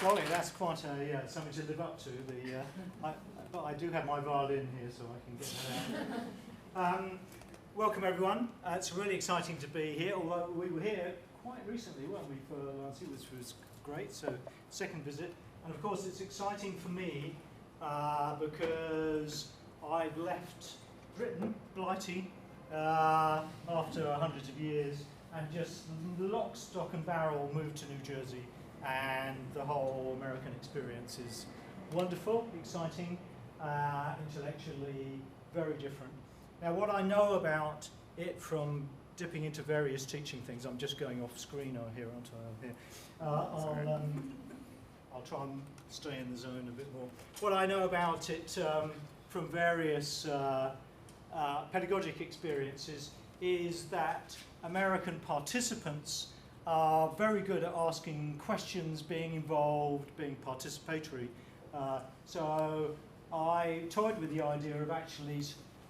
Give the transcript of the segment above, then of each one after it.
Golly, that's quite a, something to live up to. But I do have my violin here, so I can get that out. Welcome, everyone. It's really exciting to be here, although we were here quite recently, weren't we, for LANSI, which was great, so second visit. And of course, it's exciting for me because I've left Britain, Blighty, after hundreds of years, and just lock, stock and barrel moved to New Jersey, and the whole American experience is wonderful, exciting, intellectually very different. Now, what I know about it from dipping into various teaching things, I'm just going off screen here, aren't I? I'll try and stay in the zone a bit more. What I know about it from various pedagogic experiences is that American participants are very good at asking questions, being involved, being participatory. So I toyed with the idea of actually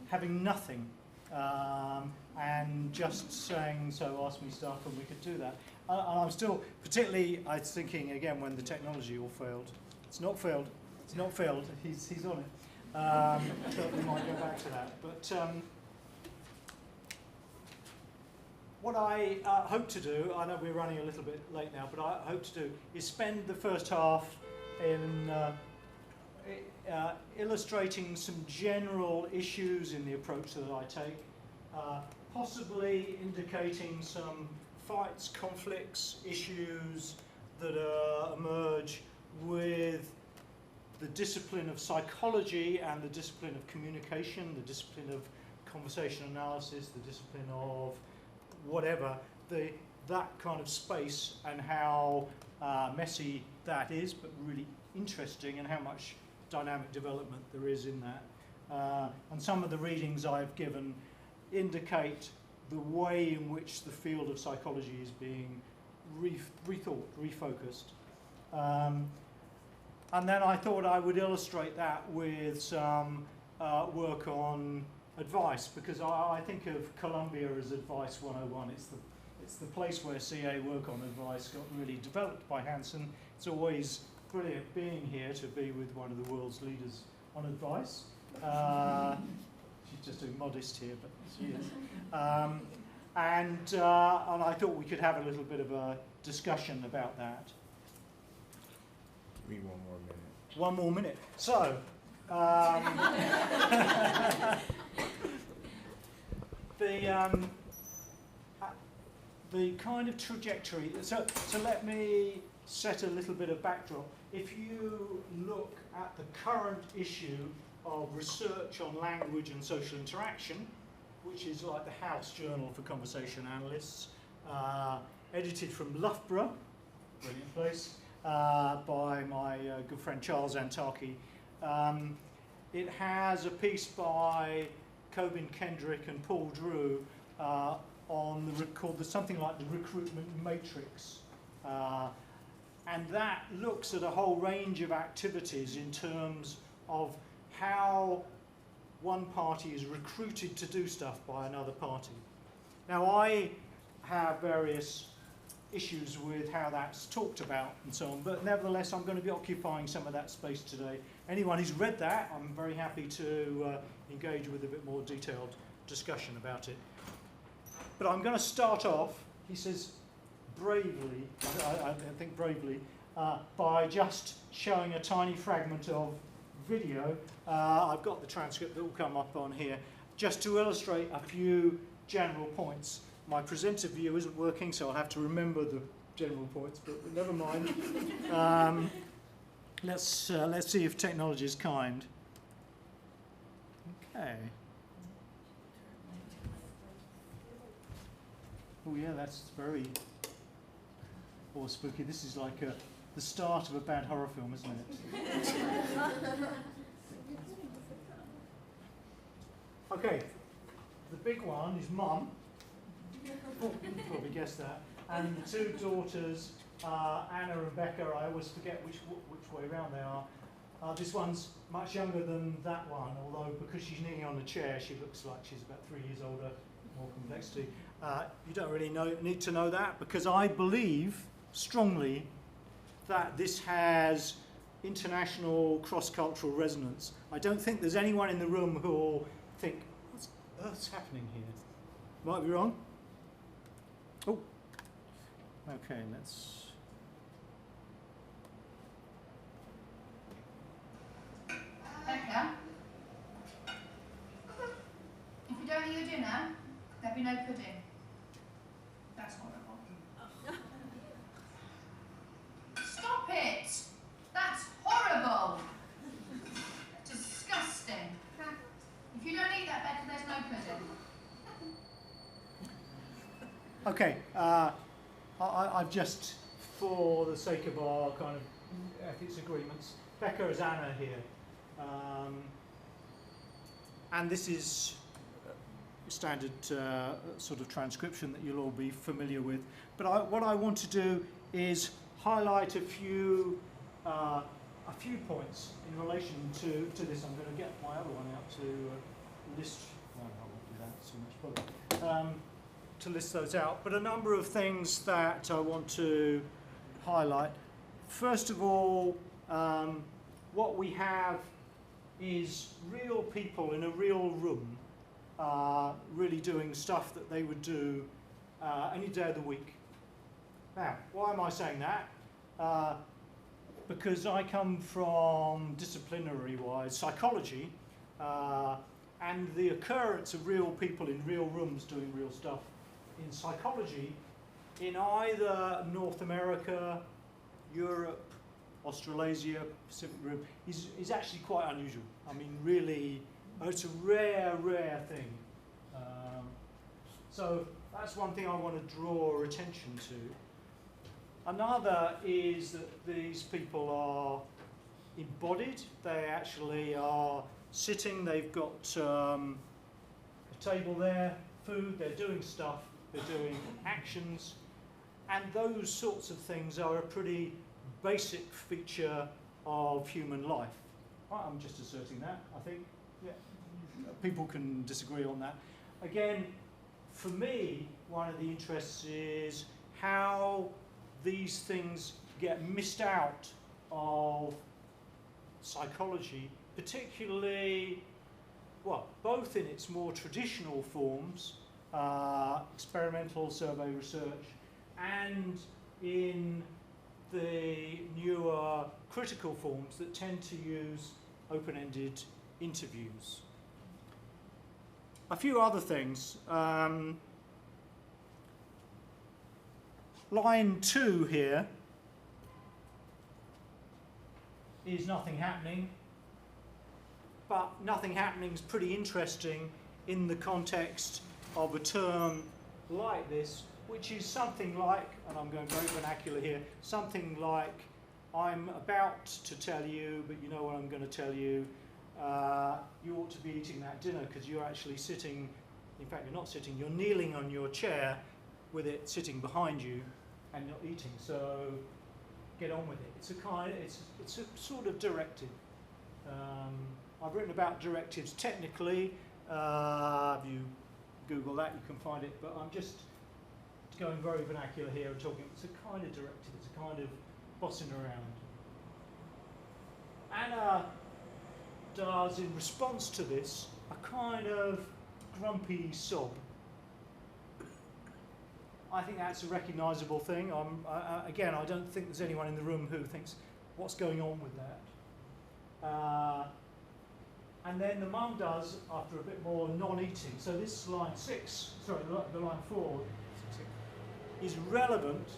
having nothing and just saying, so ask me stuff, and we could do that. And I'm still, particularly, I was thinking again when the technology all failed. It's not failed. It's not failed. He's on it. I thought we might go back to that. But what I hope to do, I know we're running a little bit late now, but I hope to do is spend the first half in illustrating some general issues in the approach that I take, possibly indicating some fights, conflicts, issues that emerge with the discipline of psychology and the discipline of communication, the discipline of conversation analysis, the discipline of whatever, that kind of space, and how messy that is, but really interesting, and how much dynamic development there is in that. And some of the readings I've given indicate the way in which the field of psychology is being rethought, refocused. And then I thought I would illustrate that with some work on advice, because I think of Columbia as Advice 101. It's the place where CA work on advice got really developed by Hansen. It's always brilliant being here to be with one of the world's leaders on advice. She's just doing modest here, but she is. And I thought we could have a little bit of a discussion about that. Give me 1 more minute. 1 more minute. So, the kind of trajectory. So let me set a little bit of backdrop. If you look at the current issue of research on language and social interaction, which is like the House Journal for Conversation Analysts, edited from Loughborough, brilliant place, by my good friend Charles Antaki. It has a piece by Cobin Kendrick and Paul Drew called something like the recruitment matrix. And that looks at a whole range of activities in terms of how one party is recruited to do stuff by another party. Now, I have various issues with how that's talked about and so on, but nevertheless I'm going to be occupying some of that space today. Anyone who's read that, I'm very happy to engage with a bit more detailed discussion about it. But I'm going to start off, he says, bravely, I think bravely, by just showing a tiny fragment of video. I've got the transcript that will come up on here, just to illustrate a few general points. My presenter view isn't working, so I'll have to remember the general points, but never mind. Let's see if technology is kind. Okay. Oh yeah, that's very spooky. This is like the start of a bad horror film, isn't it? Okay, the big one is Mum. Oh, you can probably guess that. And the 2 daughters, Anna and Becca. I always forget which way around they are. This one's much younger than that one, although because she's kneeling on a chair, she looks like she's about 3 years older, more complexity. You don't really need to know that, because I believe strongly that this has international cross-cultural resonance. I don't think there's anyone in the room who will think, what on earth's happening here? Might be wrong. Oh, okay, let's... Becca, if you don't eat your dinner, there'll be no pudding. That's horrible. Stop it! That's horrible! Disgusting. If you don't eat that, Becca, there's no pudding. Okay, I've just, for the sake of our kind of ethics agreements, Becca is Anna here. And this is standard sort of transcription that you'll all be familiar with. But what I want to do is highlight a few points in relation to this. I'm going to get my other one out to list. No, I won't do that. So much further. To list those out. But a number of things that I want to highlight. First of all, what we have is real people in a real room really doing stuff that they would do any day of the week. Now, why am I saying that? Because I come from, disciplinary-wise, psychology, and the occurrence of real people in real rooms doing real stuff in psychology in either North America, Europe, Australasia, Pacific Rim is actually quite unusual. I mean, really, it's a rare thing. So that's one thing I want to draw attention to. Another is that these people are embodied. They actually are sitting. They've got a table there, food. They're doing stuff. They're doing actions. And those sorts of things are a pretty basic feature of human life. I'm just asserting that, I think. Yeah. People can disagree on that. Again, for me, one of the interests is how these things get missed out of psychology, particularly, well, both in its more traditional forms, experimental survey research, and in the newer critical forms that tend to use open-ended interviews. A few other things. Line 2 here is nothing happening, but nothing happening is pretty interesting in the context of a term like this, which is something like, and I'm going very vernacular here, something like, I'm about to tell you, but you know what I'm going to tell you, you ought to be eating that dinner because you're actually sitting, in fact you're not sitting, you're kneeling on your chair with it sitting behind you and not eating, so get on with it. It's a sort of directive. I've written about directives technically. If you Google that, you can find it, but I'm just going very vernacular here and talking, it's a kind of directive, it's a kind of bossing around. Anna does, in response to this, a kind of grumpy sob. I think that's a recognisable thing. Again, I don't think there's anyone in the room who thinks, what's going on with that? And then the mum does, after a bit more non-eating. So this line 6, sorry, the line 4, is relevant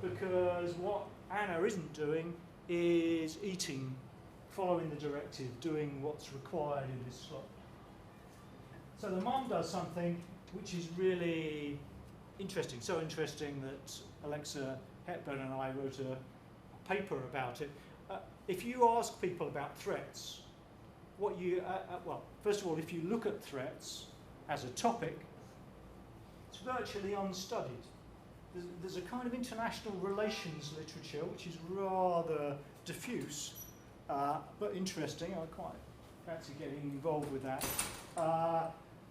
because what Anna isn't doing is eating, following the directive, doing what's required in this slot. So the mum does something which is really interesting, so interesting that Alexa Hepburn and I wrote a paper about it. If you ask people about threats, what you, well, first of all, if you look at threats as a topic, it's virtually unstudied. There's a kind of international relations literature which is rather diffuse, but interesting. I quite fancy getting involved with that.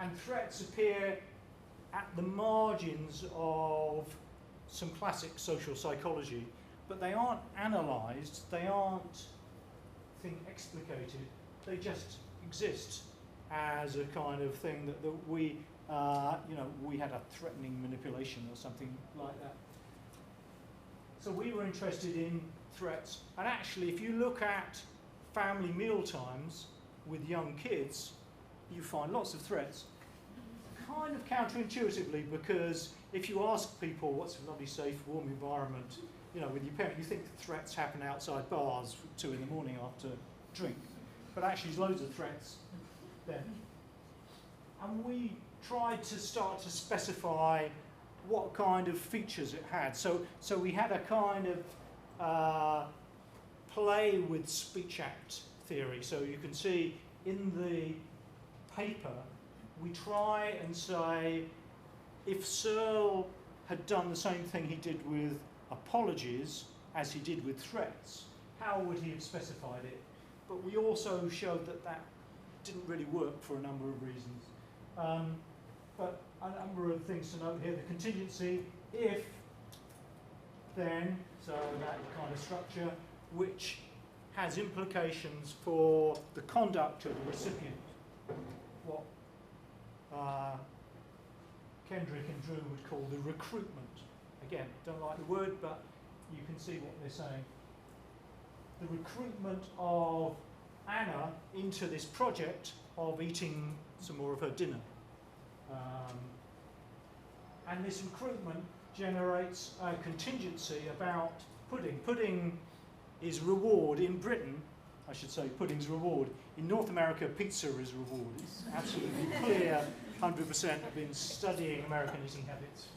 And threats appear at the margins of some classic social psychology. but they aren't analysed, they aren't explicated, they just exist as a kind of thing that we, we had a threatening manipulation or something like that. So we were interested in threats, and actually if you look at family meal times with young kids, you find lots of threats. Kind of counterintuitively, because if you ask people what's a lovely, safe, warm environment, with your parent, you think that threats happen outside bars at 2 in the morning after drink. But actually there's loads of threats then. And we tried to start to specify what kind of features it had. So we had a kind of play with speech act theory. So you can see in the paper, we try and say, if Searle had done the same thing he did with apologies as he did with threats, how would he have specified it? But we also showed that that didn't really work for a number of reasons. But a number of things to note here. The contingency, if, then, so that kind of structure, which has implications for the conduct of the recipient. What Kendrick and Drew would call the recruitment. Again, don't like the word, but you can see what they're saying. The recruitment of Anna into this project of eating some more of her dinner. And this recruitment generates a contingency about pudding. Pudding is reward in Britain. I should say pudding's reward. In North America, pizza is reward. It's absolutely clear. 100% have been studying American eating habits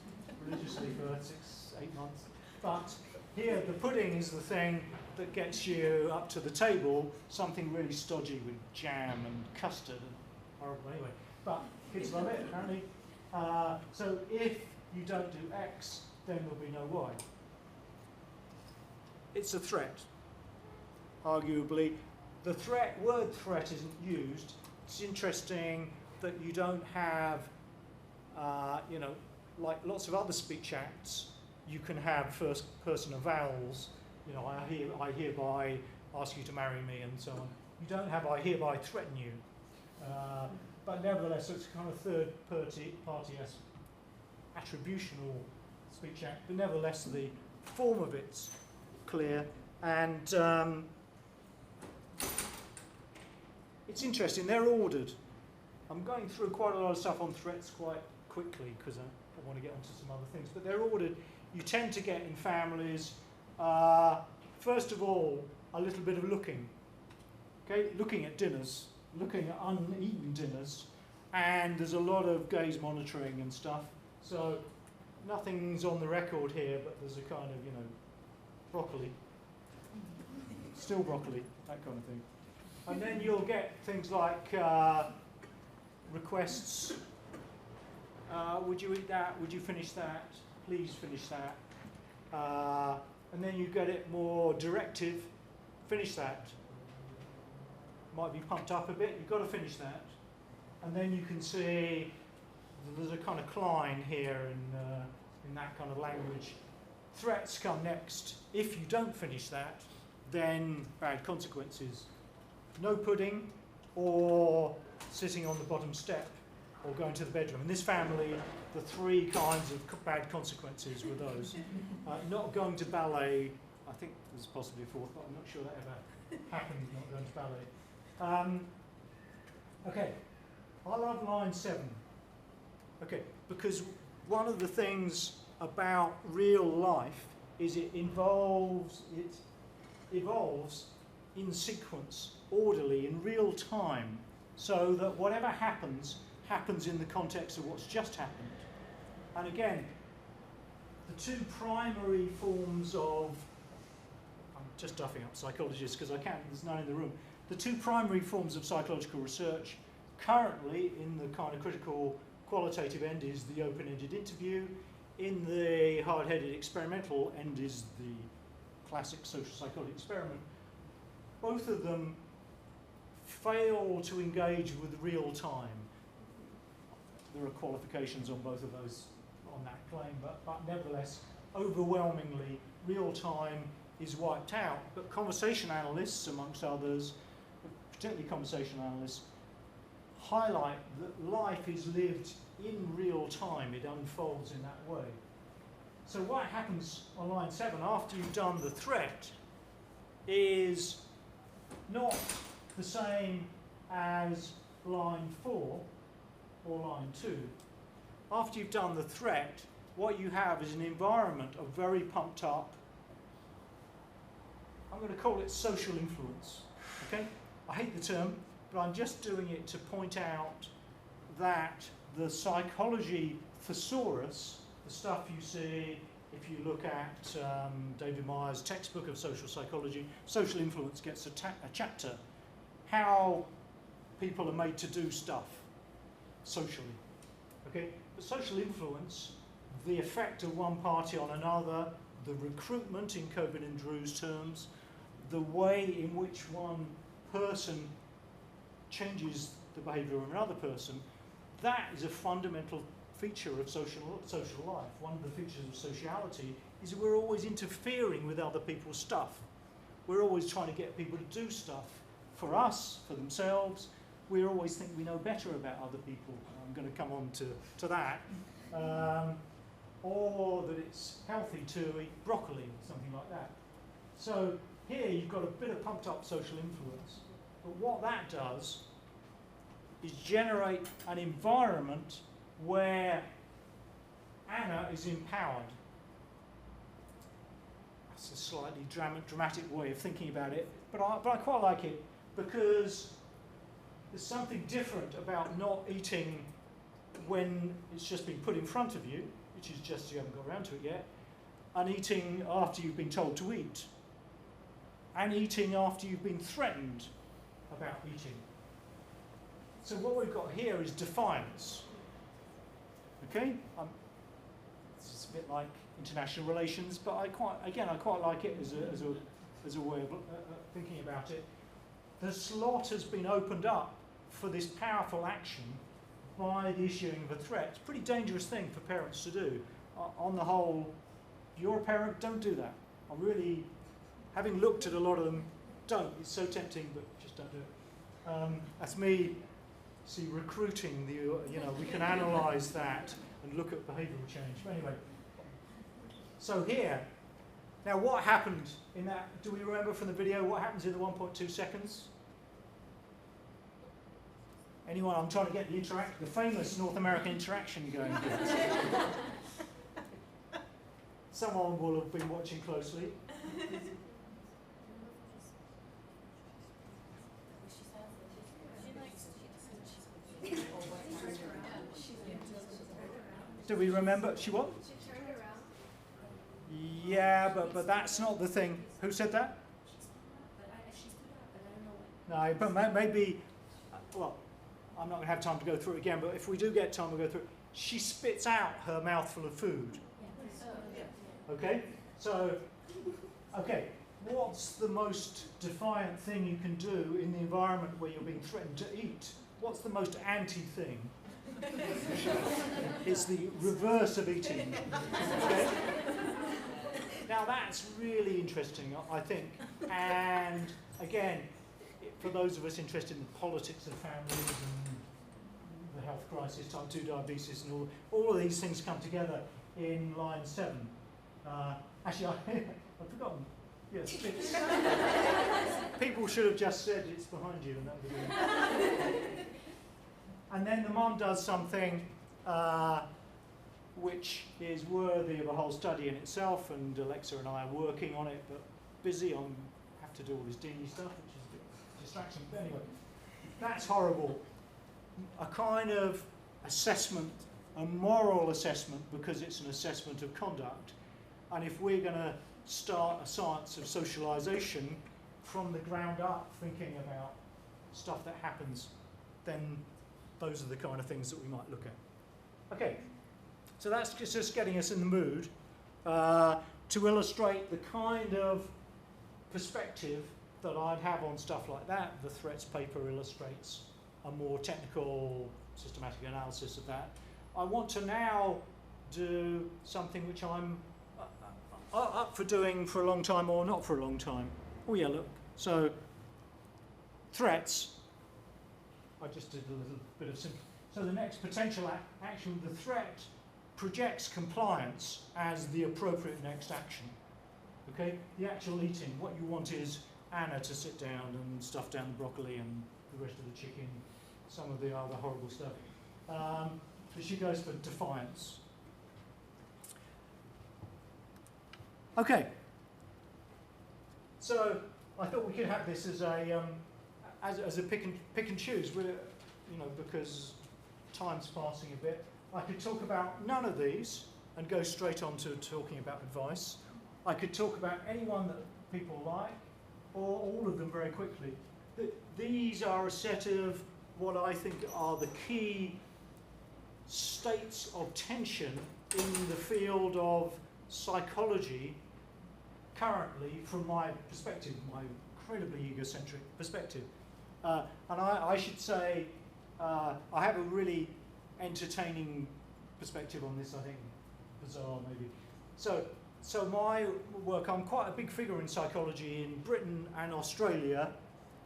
religiously for 6-8 months. But here, the pudding is the thing that gets you up to the table, something really stodgy with jam and custard and horrible anyway. But kids love it, apparently. So if you don't do X, then there'll be no Y. It's a threat, arguably. The word threat isn't used. It's interesting that you don't have, like lots of other speech acts, you can have first-person avowals. I hereby ask you to marry me, and so on. You don't have I hereby threaten you. But nevertheless, it's a kind of third-party attributional speech act. But nevertheless, the form of it's clear. And it's interesting, they're ordered. I'm going through quite a lot of stuff on threats quite quickly because I want to get onto some other things. But they're ordered. You tend to get in families, first of all, a little bit of looking. Okay, looking at dinners, looking at uneaten dinners, and there's a lot of gaze monitoring and stuff. So nothing's on the record here, but there's a kind of, broccoli, still broccoli, that kind of thing. And then you'll get things like requests. Would you eat that? Would you finish that? Please finish that. And then you get it more directive. Finish that. Might be pumped up a bit. You've got to finish that. And then you can see there's a kind of cline here in that kind of language. Threats come next. If you don't finish that, then bad consequences. No pudding, or sitting on the bottom step, or going to the bedroom. In this family, the 3 kinds of bad consequences were those. Not going to ballet, I think there's possibly a 4th, but I'm not sure that ever happened, not going to ballet. Okay, I love line 7. Okay, because one of the things about real life is it evolves in sequence, orderly, in real time, so that whatever happens in the context of what's just happened. And again, the 2 primary forms of, I'm just duffing up psychologists because I can, there's none in the room. The 2 primary forms of psychological research currently in the kind of critical qualitative end is the open-ended interview. In the hard-headed experimental end is the classic social psychology experiment. Both of them fail to engage with real time. There are qualifications on both of those, on that claim, but nevertheless, overwhelmingly, real time is wiped out. But conversation analysts, amongst others, particularly conversation analysts, highlight that life is lived in real time. It unfolds in that way. So what happens on line 7 after you've done the threat is not the same as line 4 or line 2. After you've done the threat, what you have is an environment of very pumped up, I'm going to call it social influence. Okay? I hate the term, but I'm just doing it to point out that the psychology thesaurus, the stuff you see if you look at David Meyer's textbook of social psychology, social influence gets a chapter. How people are made to do stuff socially. Okay? But social influence, the effect of one party on another, the recruitment in Coburn and Drew's terms, the way in which one person changes the behaviour of another person, that is a fundamental feature of social life. One of the features of sociality is that we're always interfering with other people's stuff. We're always trying to get people to do stuff for us, for themselves. We always think we know better about other people. I'm going to come on to that. Or that it's healthy to eat broccoli, something like that. So here you've got a bit of pumped up social influence. But what that does is generate an environment where Anna is empowered. That's a slightly dramatic way of thinking about it, but I quite like it because there's something different about not eating when it's just been put in front of you, which is just you haven't got around to it yet, and eating after you've been told to eat, and eating after you've been threatened about eating. So what we've got here is defiance. Okay? It's a bit like international relations, but I quite like it as a way of thinking about it. The slot has been opened up for this powerful action by the issuing of a threat. It's a pretty dangerous thing for parents to do. On the whole, if you're a parent, don't do that. I'm really, having looked at a lot of them, don't. It's so tempting, but just don't do it. That's me. See, recruiting, we can analyse that and look at behavioural change. But anyway, so here, now what happened in that, do we remember from the video what happens in the 1.2 seconds? Anyone? I'm trying to get the famous North American interaction going here. Someone will have been watching closely. Do we remember? She what? She turned around. Yeah, but that's not the thing. Who said that? She stood up, but I don't know what. No, but maybe, well, I'm not going to have time to go through it again, but if we do get time, we'll go through it. She spits out her mouthful of food. Okay? So, okay, what's the most defiant thing you can do in the environment where you're being threatened to eat? What's the most anti-thing? It's the reverse of eating. Okay? Now that's really interesting, I think. And again, for those of us interested in the politics of families and the health crisis, type 2 diabetes, and all of these things come together in line 7. Actually, I've forgotten. Yes, people should have just said it's behind you, and that would be good. And then the mom does something which is worthy of a whole study in itself, and Alexa and I are working on it, but busy. I have to do all this dingy stuff, which is a bit distraction. But anyway, that's horrible. A kind of assessment, a moral assessment, because it's an assessment of conduct. And if we're going to start a science of socialisation from the ground up, thinking about stuff that happens, then those are the kind of things that we might look at. Okay, so that's just getting us in the mood to illustrate the kind of perspective that I'd have on stuff like that. The threats paper illustrates a more technical, systematic analysis of that. I want to now do something which I'm up for doing for a long time or not for a long time? Oh yeah, look. So threats. I just did a little bit of simple. So the next potential action, the threat projects compliance as the appropriate next action. Okay, the actual eating. What you want is Anna to sit down and stuff down the broccoli and the rest of the chicken, some of the other horrible stuff. But she goes for defiance. Okay. So I thought we could have this as a pick and choose. Because time's passing a bit. I could talk about none of these and go straight on to talking about advice. I could talk about any one that people like, or all of them very quickly. These are a set of what I think are the key states of tension in the field of psychology currently, from my perspective, my incredibly egocentric perspective. And I should say, I have a really entertaining perspective on this, I think, bizarre maybe. So my work, I'm quite a big figure in psychology in Britain and Australia,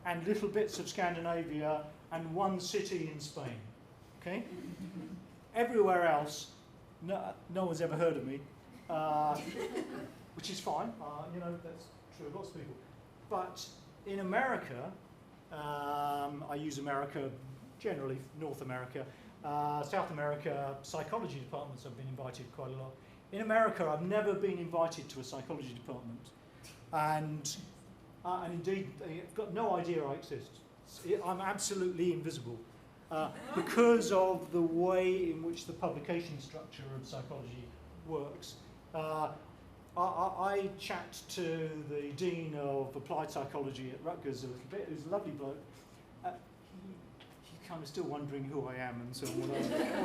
and little bits of Scandinavia, and one city in Spain, okay? Everywhere else, no one's ever heard of me, which is fine, that's true of lots of people. But in America, I use America, generally North America, South America, psychology departments I've been invited quite a lot. In America, I've never been invited to a psychology department, and indeed, they've got no idea I exist. I'm absolutely invisible because of the way in which the publication structure of psychology works. I chat to the Dean of Applied Psychology at Rutgers a little bit, who's a lovely bloke. He's kind of still wondering who I am and so on,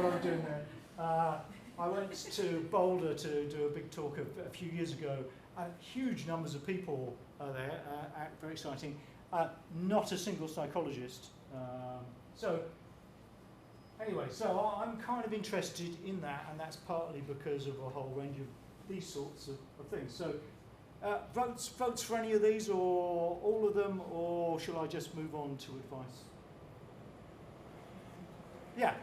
what I'm doing there. I went to Boulder to do a big talk a few years ago. Huge numbers of people there, very exciting. Not a single psychologist. Anyway, so I'm kind of interested in that, and that's partly because of a whole range of these sorts of things. So votes for any of these, or all of them, or shall I just move on to advice? Yeah.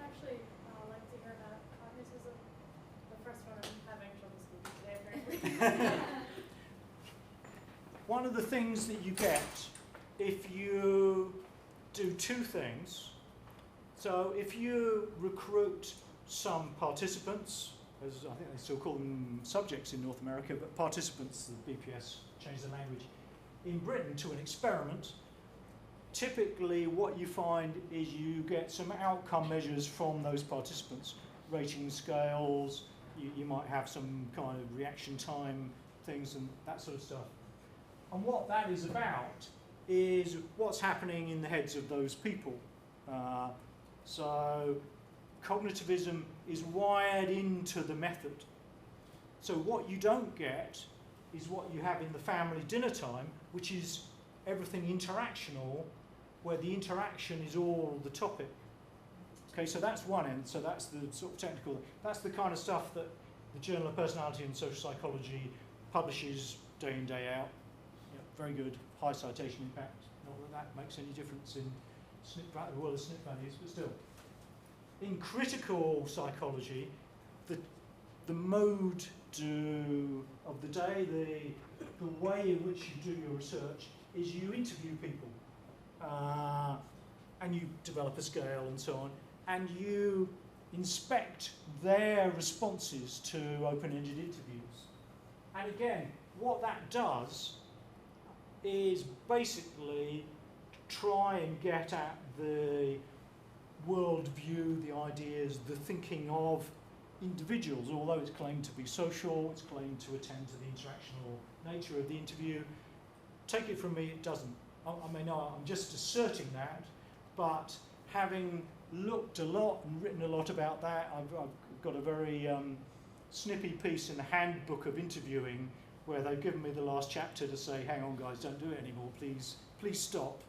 Actually, I'd like to hear about cognitism. The first one I'm having trouble speaking today, apparently. One of the things that you get if you do two things, so if you recruit some participants, as I think they still call them subjects in North America, but participants, the BPS changed the language, in Britain to an experiment, typically what you find is you get some outcome measures from those participants, rating scales, you might have some kind of reaction time things and that sort of stuff. And what that is about is what's happening in the heads of those people. So cognitivism is wired into the method. So what you don't get is what you have in the family dinner time, which is everything interactional, where the interaction is all the topic. Okay, so that's one end, so that's the sort of technical, that's the kind of stuff that the Journal of Personality and Social Psychology publishes day in, day out. Very good, high citation impact. Not that that makes any difference in the world of SNP values, but still. In critical psychology, the mode of the day, the way in which you do your research is you interview people, and you develop a scale and so on, and you inspect their responses to open-ended interviews. And again, what that does is basically try and get at the worldview, the ideas, the thinking of individuals, although it's claimed to be social, it's claimed to attend to the interactional nature of the interview. Take it from me, it doesn't. I mean, I'm just asserting that, but having looked a lot and written a lot about that, I've got a very snippy piece in the Handbook of Interviewing where they've given me the last chapter to say, hang on guys, don't do it anymore, please stop.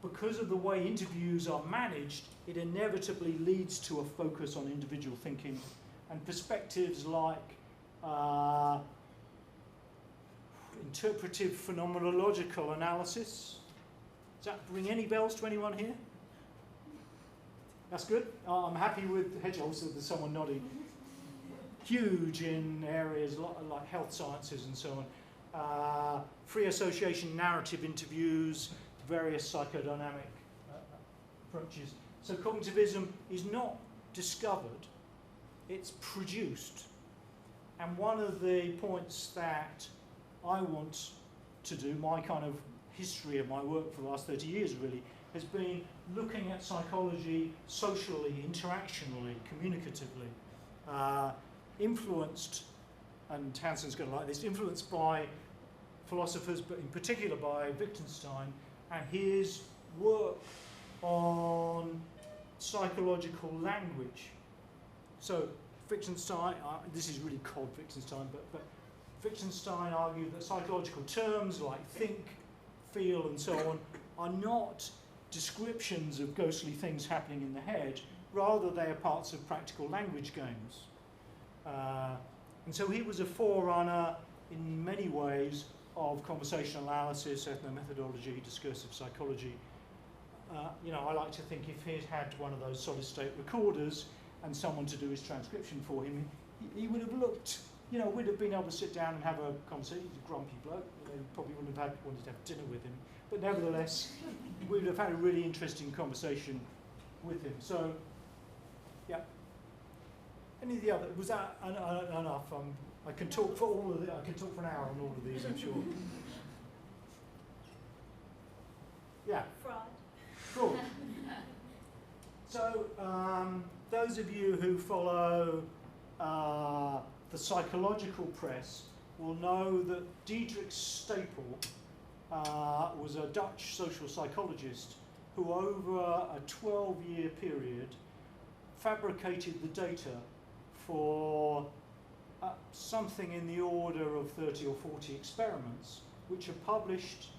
Because of the way interviews are managed, it inevitably leads to a focus on individual thinking, and perspectives like interpretive phenomenological analysis. Does that ring any bells to anyone here? That's good. I'm happy with hedgehogs, so there's someone nodding. Huge in areas like health sciences and so on. Free association narrative interviews, various psychodynamic approaches. So cognitivism is not discovered, it's produced. And one of the points that I want to do, my kind of history of my work for the last 30 years really, has been looking at psychology socially, interactionally, communicatively, influenced, and Hanson's going to like this, influenced by philosophers, but in particular by Wittgenstein, and his work on psychological language. So Wittgenstein, this is really cold Wittgenstein, but Wittgenstein argued that psychological terms like think, feel, and so on are not descriptions of ghostly things happening in the head, rather they are parts of practical language games. And so he was a forerunner in many ways of conversational analysis, ethnomethodology, discursive psychology. You know, I like to think if he'd had one of those solid state recorders and someone to do his transcription for him, he would have looked, you know, we'd have been able to sit down and have a conversation. He's a grumpy bloke, you know, probably wouldn't have wanted to have dinner with him, but nevertheless, we would have had a really interesting conversation with him. So, yeah. Any of the other, was that enough? I can talk for all of the, I can talk for an hour on all of these, I'm sure. Yeah. Fraud. Cool. So, those of you who follow the psychological press will know that Diedrich Staple was a Dutch social psychologist who over a 12-year period fabricated the data for something in the order of 30 or 40 experiments, which are published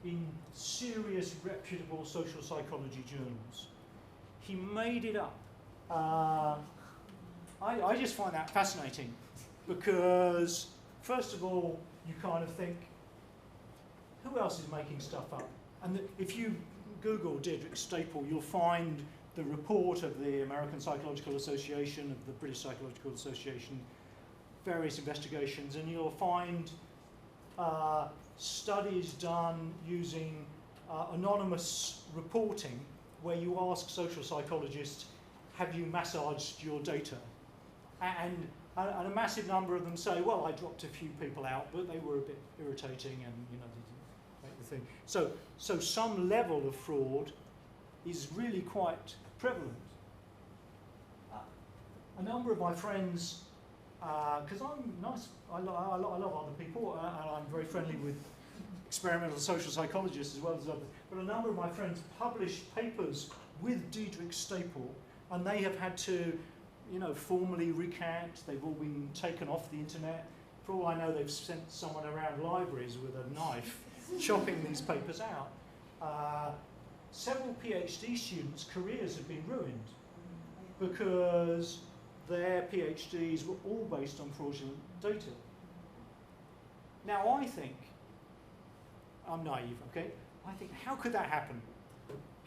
in serious, reputable social psychology journals. He made it up. I just find that fascinating because, first of all, you kind of think, who else is making stuff up? And if you Google Diedrich Staple, you'll find the report of the American Psychological Association, of the British Psychological Association, various investigations, and you'll find studies done using anonymous reporting where you ask social psychologists, have you massaged your data? And a massive number of them say, well, I dropped a few people out, but they were a bit irritating and, you know, didn't make the thing. So some level of fraud is really quite prevalent. A number of my friends, because I'm nice, I love other people, and I'm very friendly with experimental social psychologists as well as others, but a number of my friends published papers with Diedrich Staple, and they have had to, you know, formally recant. They've all been taken off the internet. For all I know, they've sent someone around libraries with a knife chopping these papers out. Several PhD students' careers have been ruined because their PhDs were all based on fraudulent data. Now I think, I'm naive, okay? I think, how could that happen?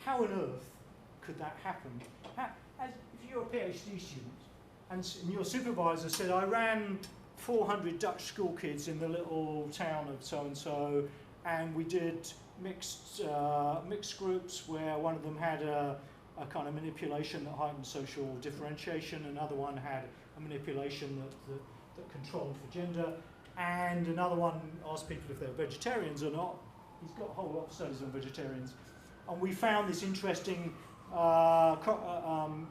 How on earth could that happen? If you're a PhD student and your supervisor said, I ran 400 Dutch school kids in the little town of so-and-so, and we did mixed groups where one of them had a kind of manipulation that heightened social differentiation, another one had a manipulation that controlled for gender, and another one asked people if they're vegetarians or not. He's got a whole lot of studies on vegetarians. And we found this interesting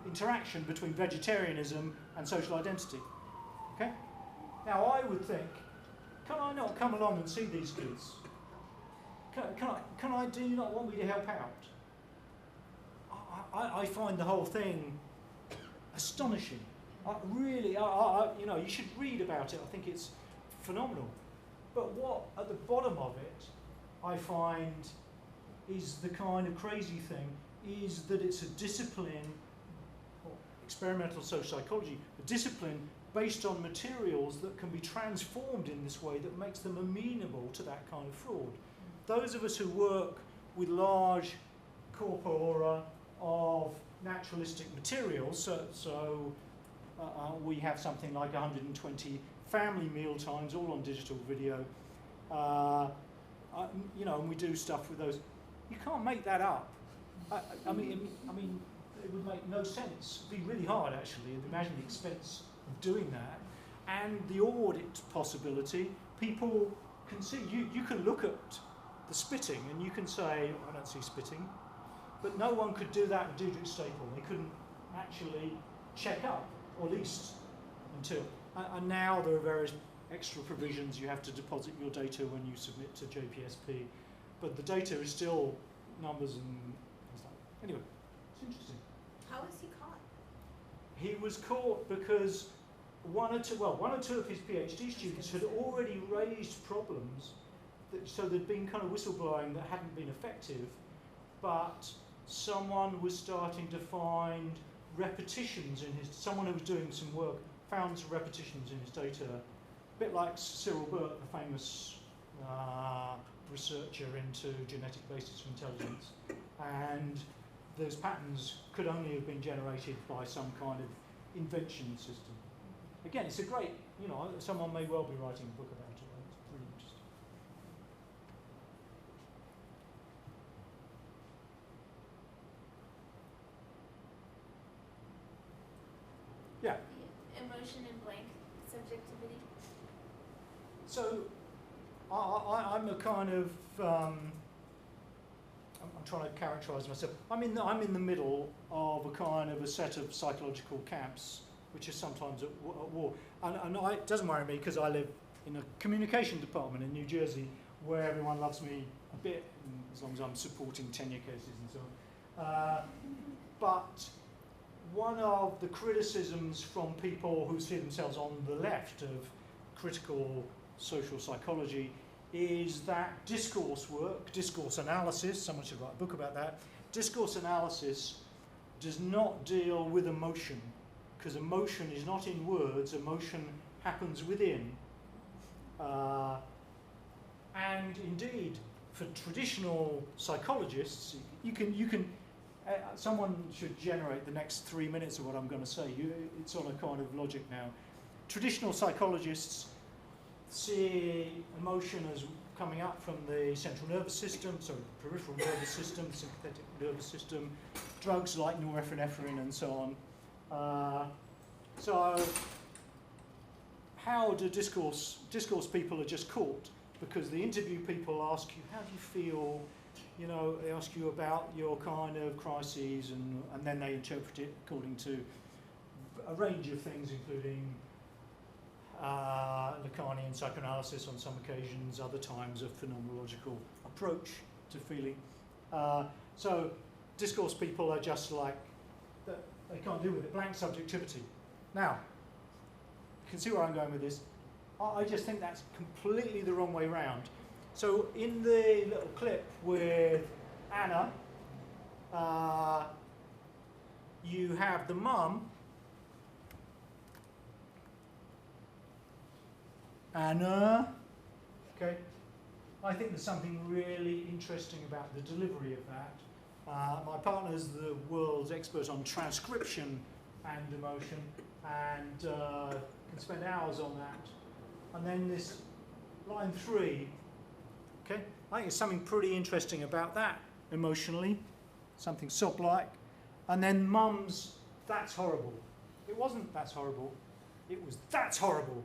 interaction between vegetarianism and social identity. Okay? Now I would think, can I not come along and see these kids? Do you not want me to help out? I find the whole thing astonishing. Really, you know, you should read about it. I think it's phenomenal. But what, at the bottom of it, I find is the kind of crazy thing, is that it's a discipline, or experimental social psychology, a discipline based on materials that can be transformed in this way that makes them amenable to that kind of fraud. Those of us who work with large corpora of naturalistic materials, we have something like 120 family meal times, all on digital video, you know, and we do stuff with those. You can't make that up. I mean, it would make no sense. It'd be really hard, actually. Imagine the expense of doing that, and the audit possibility. People can see. You can look at the spitting, and you can say, "I don't see spitting," but no one could do that with Diedrich Staple. They couldn't actually check up, or at least until. And now there are various extra provisions. You have to deposit your data when you submit to JPSP, but the data is still numbers and stuff. Anyway, it's interesting. How was he caught? He was caught because one or two of his PhD students had already raised problems, so there'd been kind of whistleblowing that hadn't been effective, but someone was starting to find repetitions in his, someone who was doing some work found some repetitions in his data, a bit like Cyril Burt, the famous researcher into genetic basis for intelligence, and those patterns could only have been generated by some kind of invention system. Again, it's a great, you know, someone may well be writing a book about it. It's really interesting. Yeah. Emotion and blank subjectivity. So, I'm a kind of, I'm trying to characterise myself. I'm in the middle of a kind of a set of psychological camps, which is sometimes at war. And it doesn't worry me because I live in a communication department in New Jersey where everyone loves me a bit, as long as I'm supporting tenure cases and so on. But one of the criticisms from people who see themselves on the left of critical social psychology is that discourse work, discourse analysis, someone should write a book about that, discourse analysis does not deal with emotion, because emotion is not in words, emotion happens within. And indeed, for traditional psychologists, you can someone should generate the next 3 minutes of what I'm going to say. It's on a kind of logic now. Traditional psychologists see emotion as coming up from the central nervous system, so peripheral nervous system, sympathetic nervous system, drugs like norepinephrine and so on. So how do discourse people are just caught? Because the interview people ask you, how do you feel? You know, they ask you about your kind of crises, and then they interpret it according to a range of things, including Lacanian psychoanalysis on some occasions, other times a phenomenological approach to feeling. So discourse people are just like, they can't deal with it, blank subjectivity. Now, you can see where I'm going with this. I just think that's completely the wrong way round. So in the little clip with Anna, you have the mum, Anna, okay? I think there's something really interesting about the delivery of that. My partner's the world's expert on transcription and emotion, and can spend hours on that. And then this line 3, okay? I think there's something pretty interesting about that emotionally, something sob-like. And then mum's, that's horrible. It wasn't that's horrible, it was that's horrible,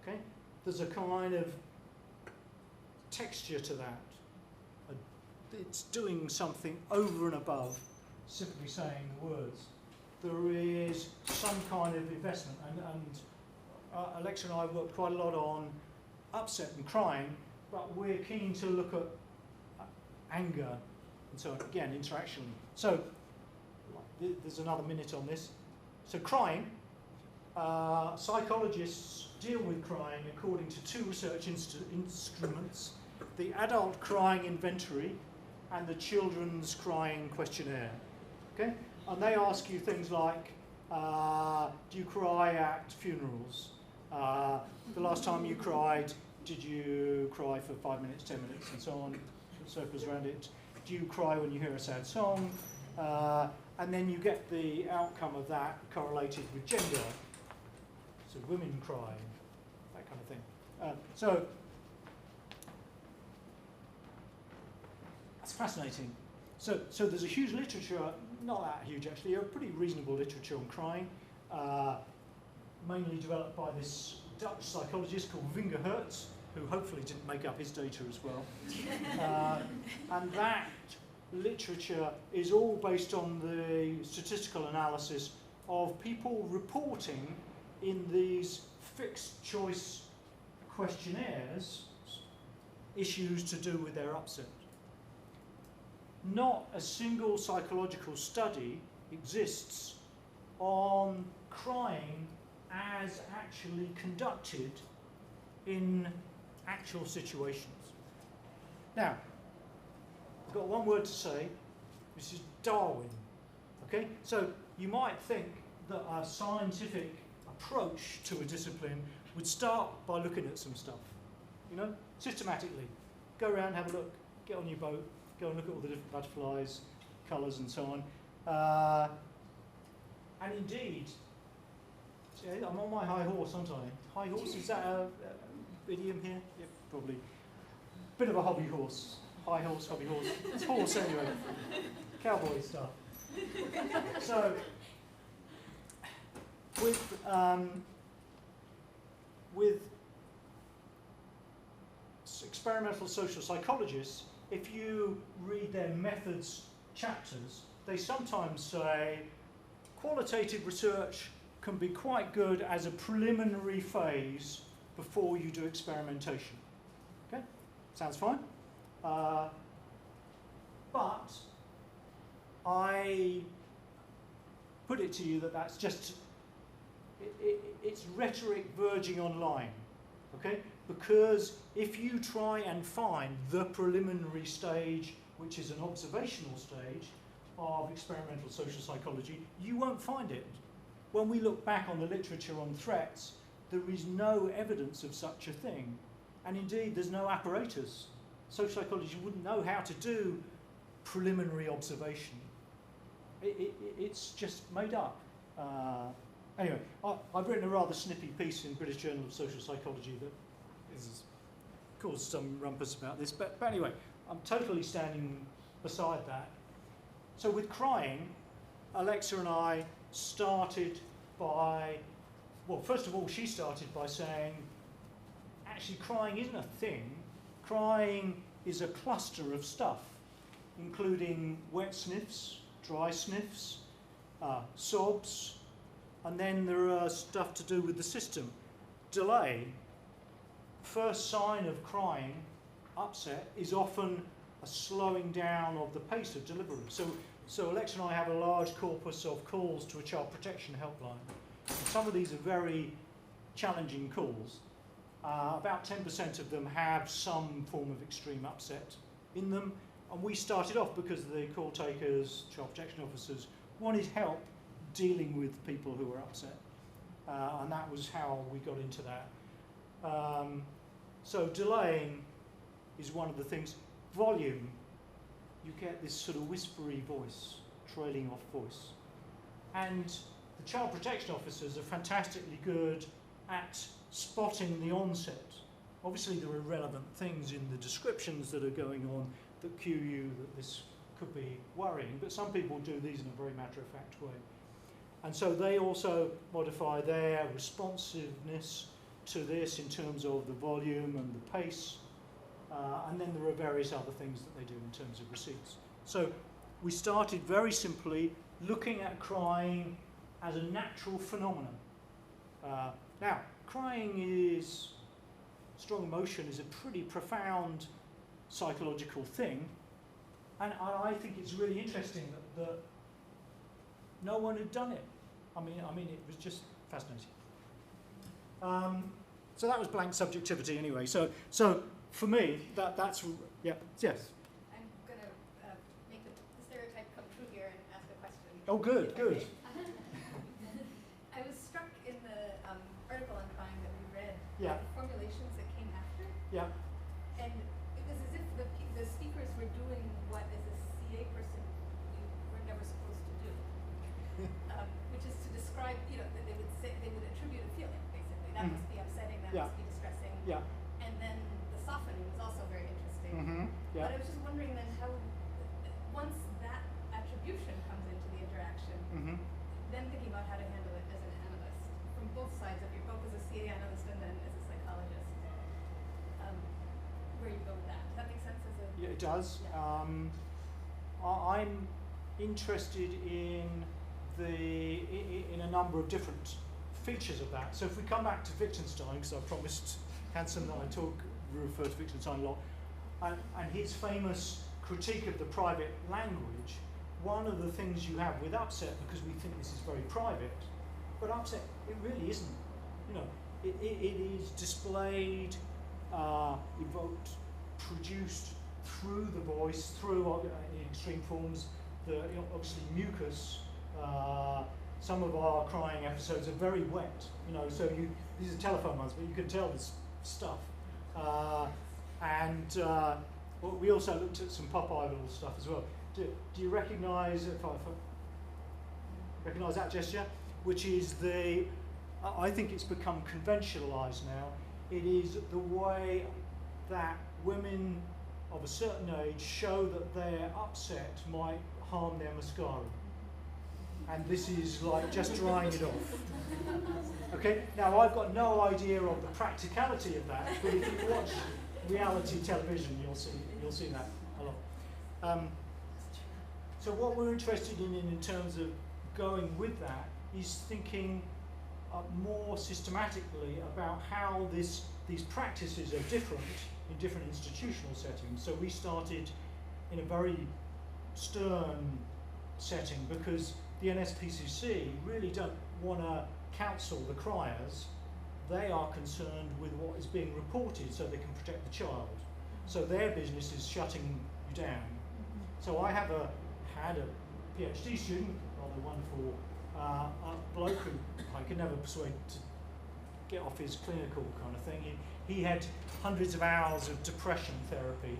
okay? There's a kind of texture to that. It's doing something over and above simply saying the words. There is some kind of investment, and Alexa and I worked quite a lot on upset and crying, but we're keen to look at anger and so on, again, interaction. So there's another minute on this. So crying, psychologists deal with crying according to 2 research instruments, the adult crying inventory and the children's crying questionnaire. Okay? And they ask you things like, Do you cry at funerals? The last time you cried, did you cry for 5 minutes, 10 minutes, and so on? Circles around it. Do you cry when you hear a sad song? And then you get the outcome of that correlated with gender. So women cry, that kind of thing. So that's fascinating. So there's a huge literature, not that huge actually, a pretty reasonable literature on crying, mainly developed by this Dutch psychologist called Wingerhertz, who hopefully didn't make up his data as well. And that literature is all based on the statistical analysis of people reporting in these fixed choice questionnaires issues to do with their upset. Not a single psychological study exists on crying as actually conducted in actual situations. Now, I've got one word to say, which is Darwin. Okay? So you might think that a scientific approach to a discipline would start by looking at some stuff, you know, systematically. Go around, have a look, get on your boat, go and look at all the different butterflies, colours and so on. And indeed, see, I'm on my high horse, aren't I? High horse, is that a idiom here? Yeah, probably. Bit of a hobby horse. High horse, hobby horse. It's horse anyway. Cowboy stuff. So, with experimental social psychologists, if you read their methods chapters, they sometimes say qualitative research can be quite good as a preliminary phase before you do experimentation. Okay? Sounds fine? But I put it to you that that's just, it's rhetoric verging on line. Okay? Because if you try and find the preliminary stage, which is an observational stage of experimental social psychology, you won't find it. When we look back on the literature on threats, there is no evidence of such a thing. And indeed, there's no apparatus. Social psychology wouldn't know how to do preliminary observation. It's just made up. Anyway, I've written a rather snippy piece in British Journal of Social Psychology that has caused some rumpus about this. But anyway, I'm totally standing beside that. So with crying, Alexa and I started by, well, first of all, she started by saying, actually, crying isn't a thing. Crying is a cluster of stuff, including wet sniffs, dry sniffs, sobs, and then there are stuff to do with the system. Delay, first sign of crying, upset, is often a slowing down of the pace of delivery. So Alexa and I have a large corpus of calls to a child protection helpline. And some of these are very challenging calls. About 10% of them have some form of extreme upset in them. And we started off because the call takers, child protection officers, wanted help dealing with people who were upset. And that was how we got into that. So delaying is one of the things. Volume, you get this sort of whispery voice, trailing off voice. And the child protection officers are fantastically good at spotting the onset. Obviously there are relevant things in the descriptions that are going on that cue you that this could be worrying, but some people do these in a very matter-of-fact way. And so they also modify their responsiveness to this in terms of the volume and the pace. And then there are various other things that they do in terms of receipts. So we started very simply looking at crying as a natural phenomenon. Now, crying is, strong emotion is a pretty profound psychological thing. And I think it's really interesting that no one had done it. I mean, it was just fascinating. So that was blank subjectivity anyway. So for me, that's, yeah, yes. I'm going to make the stereotype come true here and ask a question. Oh, good, good. Yeah. the formulations that came after. Yeah. And it was as if the speakers were doing what, as a CA person, we were never supposed to do, which is to describe, that they would say, they would attribute a feeling, basically. That must be upsetting, that must be distressing. Yeah. And then the softening was also very interesting. Yeah. But I was just wondering then how, once that attribution comes into the interaction, then thinking about how to handle it as an analyst, from both sides of you, both as a CA analyst and then as a psychologist, where you go with that. Does that make sense? Yeah, it does. Yeah. I'm interested in in a number of different features of that. So if we come back to Wittgenstein, because I promised Hansen that I'd refer to Wittgenstein a lot, and his famous critique of the private language, one of the things you have with upset, because we think this is very private, but upset, it really isn't. It is displayed, evoked, produced through the voice, through in extreme forms, obviously mucus. Some of our crying episodes are very wet, so these are telephone ones, but you can tell there's stuff. We also looked at some Popeye little stuff as well. Do you recognise recognise that gesture? Which is I think it's become conventionalised now. It is the way that women of a certain age show that their upset might harm their mascara. And this is like just drying it off. Okay, now I've got no idea of the practicality of that, but if you watch reality television, you'll see that a lot. So what we're interested in terms of going with that is thinking more systematically about how these practices are different in different institutional settings. So we started in a very stern setting because the NSPCC really don't want to counsel the criers. They are concerned with what is being reported so they can protect the child. So their business is shutting you down. So I had a PhD student, rather wonderful bloke who I could never persuade to get off his clinical kind of thing. He had hundreds of hours of depression therapy.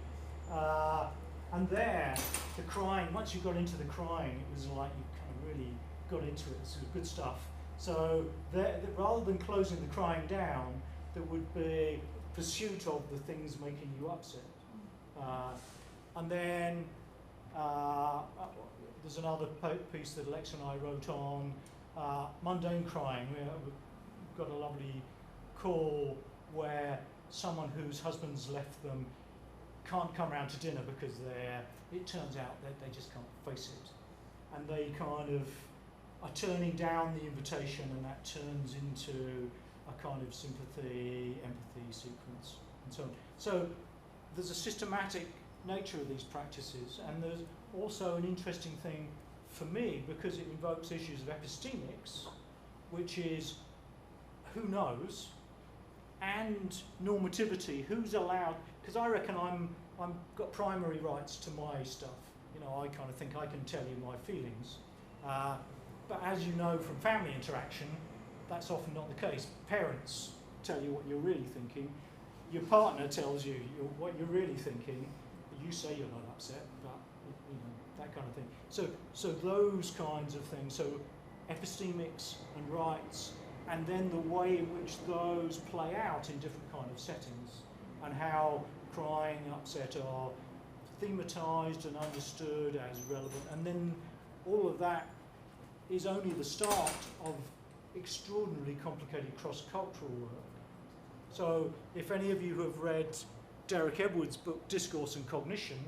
And there, the crying, once you got into the crying, it was like you kind of really got into it. It was good stuff. So rather than closing the crying down, there would be pursuit of the things making you upset. And then there's another piece that Alexa and I wrote on mundane crying. We've got a lovely call where someone whose husband's left them can't come round to dinner because it turns out that they just can't face it. And they kind of are turning down the invitation, and that turns into a kind of sympathy, empathy sequence, and so on. So there's a systematic nature of these practices, and there's also an interesting thing for me because it invokes issues of epistemics, which is who knows, and normativity, who's allowed, because I reckon I'm got primary rights to my stuff. I kind of think I can tell you my feelings. But as you know from family interaction, that's often not the case. Parents tell you what you're really thinking. Your partner tells you what you're really thinking. You say you're not upset, but that kind of thing. So those kinds of things. So epistemics and rights, and then the way in which those play out in different kind of settings, and how crying, upset are thematized and understood as relevant, and then all of that is only the start of extraordinarily complicated cross-cultural work. So if any of you have read Derek Edwards' book Discourse and Cognition,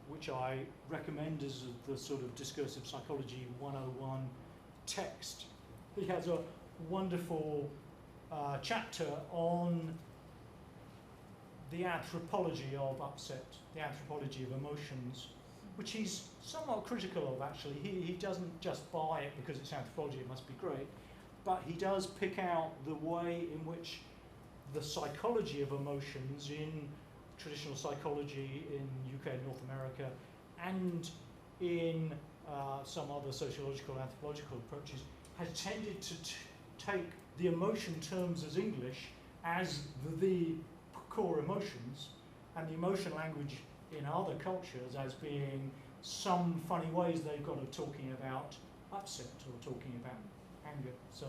which I recommend as the sort of discursive psychology 101 text, he has a wonderful chapter on the anthropology of upset, the anthropology of emotions, which he's somewhat critical of actually. He doesn't just buy it because it's anthropology, it must be great, but he does pick out the way in which the psychology of emotions in traditional psychology in UK and North America and in some other sociological, anthropological approaches has tended to take the emotion terms as English as the core emotions, and the emotion language in other cultures as being some funny ways they've got of talking about upset or talking about anger. So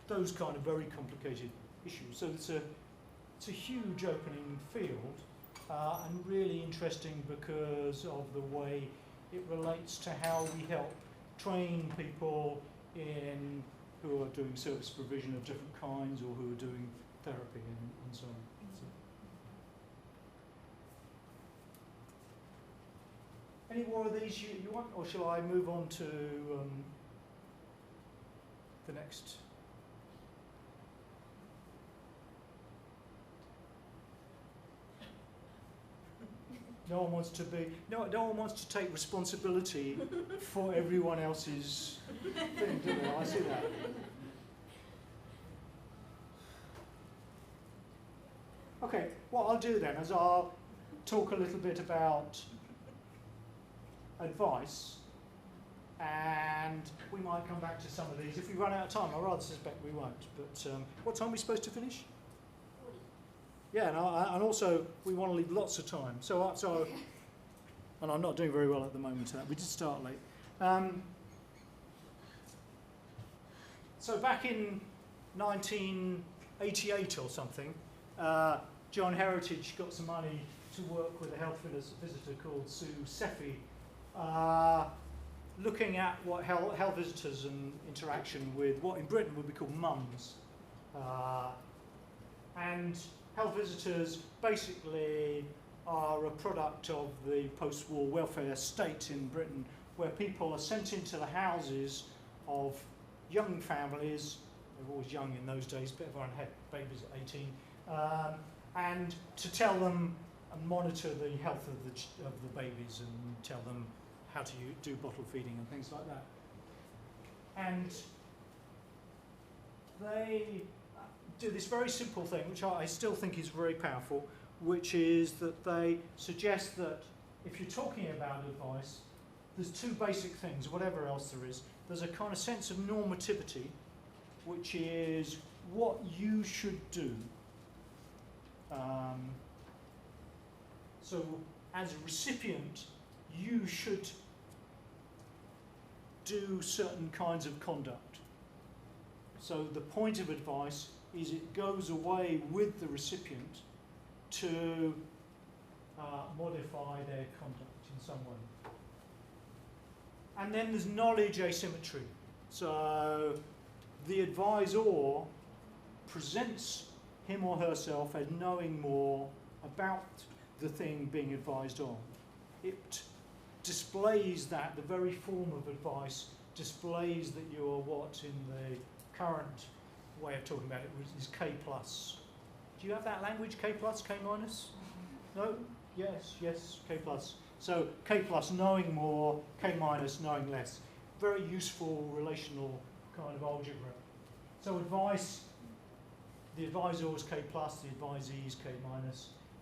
those kind of very complicated issues. So it's a huge opening field and really interesting because of the way it relates to how we help train people who are doing service provision of different kinds or who are doing therapy and so on. So. Any more of these you want, or shall I move on to the next? No one wants to no one wants to take responsibility for everyone else's thing, do they? I see that. Okay, what I'll do then is I'll talk a little bit about advice, and we might come back to some of these. If we run out of time, I rather suspect we won't. But what time are we supposed to finish? 40. Yeah, and also we want to leave lots of time. So, and I'm not doing very well at the moment. We did start late. So back in 1988 or something, John Heritage got some money to work with a health visitor called Sue Seffi, looking at what health visitors and interaction with what in Britain would be called mums. And health visitors basically are a product of the post-war welfare state in Britain, where people are sent into the houses of young families. They were always young in those days, but everyone had babies at 18, and to tell them and monitor the health of the babies and tell them how to do bottle feeding and things like that. And they do this very simple thing, which I still think is very powerful, which is that they suggest that if you're talking about advice, there's two basic things, whatever else there is. There's a kind of sense of normativity, which is what you should do. So as a recipient, you should do certain kinds of conduct. So the point of advice is it goes away with the recipient to modify their conduct in some way. And then there's knowledge asymmetry. So the advisor presents him or herself as knowing more about the thing being advised on. It displays that, the very form of advice displays that you are what in the current way of talking about it is K+. Do you have that language, K+, K-? No? Yes, K+. So K+, knowing more, K- knowing less. Very useful relational kind of algebra. So advice, the advisor is K+, the advisee is K-,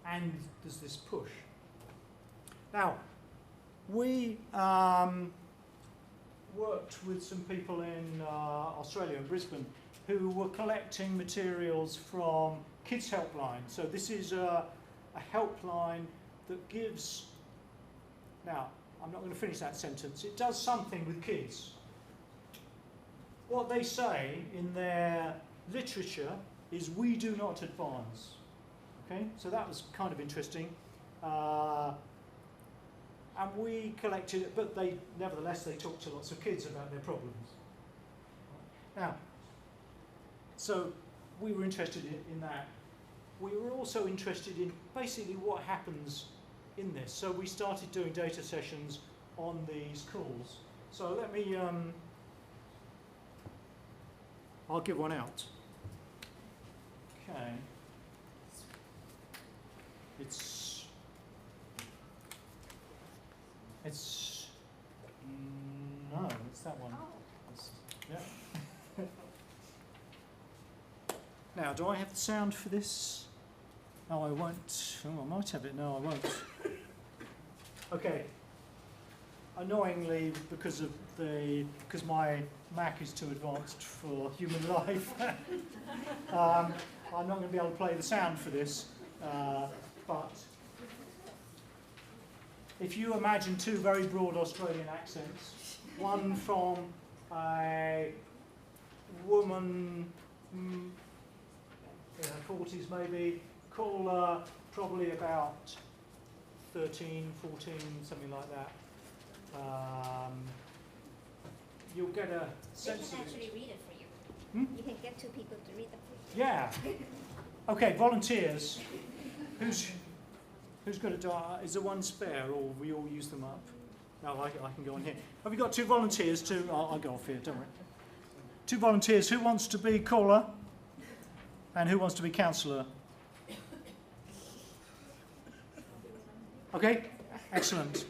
and there's this push. Now, we worked with some people in Australia, in Brisbane, who were collecting materials from Kids Helpline. So this is a helpline that gives, now, I'm not going to finish that sentence, it does something with kids. What they say in their literature is, we do not advise. Okay, so that was kind of interesting. And we collected it, but nevertheless they talked to lots of kids about their problems. Now, so we were interested in that. We were also interested in basically what happens in this. So we started doing data sessions on these calls. So let me, I'll give one out. Okay. No, it's that one. Yeah. Now, do I have the sound for this? No, I won't. Oh, I might have it. No, I won't. Okay. Annoyingly, because my Mac is too advanced for human life, I'm not going to be able to play the sound for this, but if you imagine two very broad Australian accents, one from a woman in her 40s maybe, caller probably about 13, 14, something like that. You'll get a sense They of can actually it. read it for you. Hmm? You can get two people to read them for you. Yeah. Okay, volunteers. Who's got a die? Is there one spare, or we all use them up? No, I can go on here. Have we got two volunteers? I'll go off here, don't worry. Two volunteers. Who wants to be caller? And who wants to be counsellor? Okay, excellent.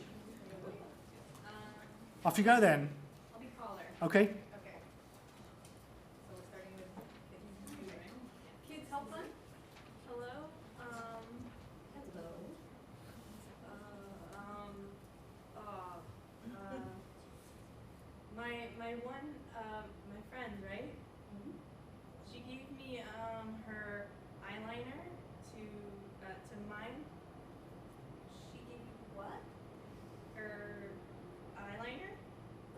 Off you go then. I'll be caller. Okay. Okay. So we're starting with kids helpline. Hello. Hello. My one my friend, right? She gave me her eyeliner to mine. She gave you what? Her eyeliner?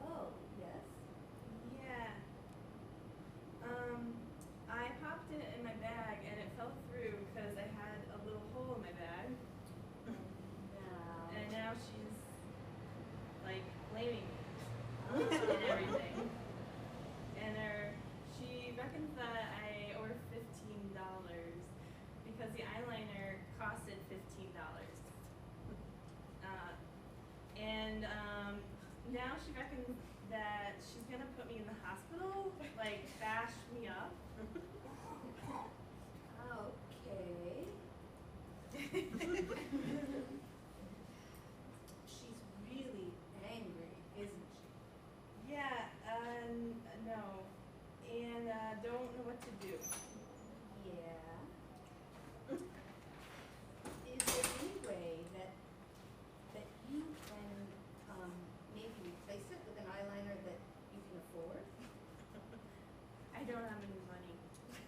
Oh, yes. Yeah. I popped it in my bag and it fell through because I had a little hole in my bag. Now, And now she's like blaming me and everything. And she reckons that I owe her $15 because the eyeliner costed $15. And now she reckons that she's gonna put me in the hospital, like bash me up. okay. She's really angry, isn't she? Yeah, no. And don't know what to do. Yeah. Is there any way that you can maybe replace it with an eyeliner that you can afford? I don't have any money.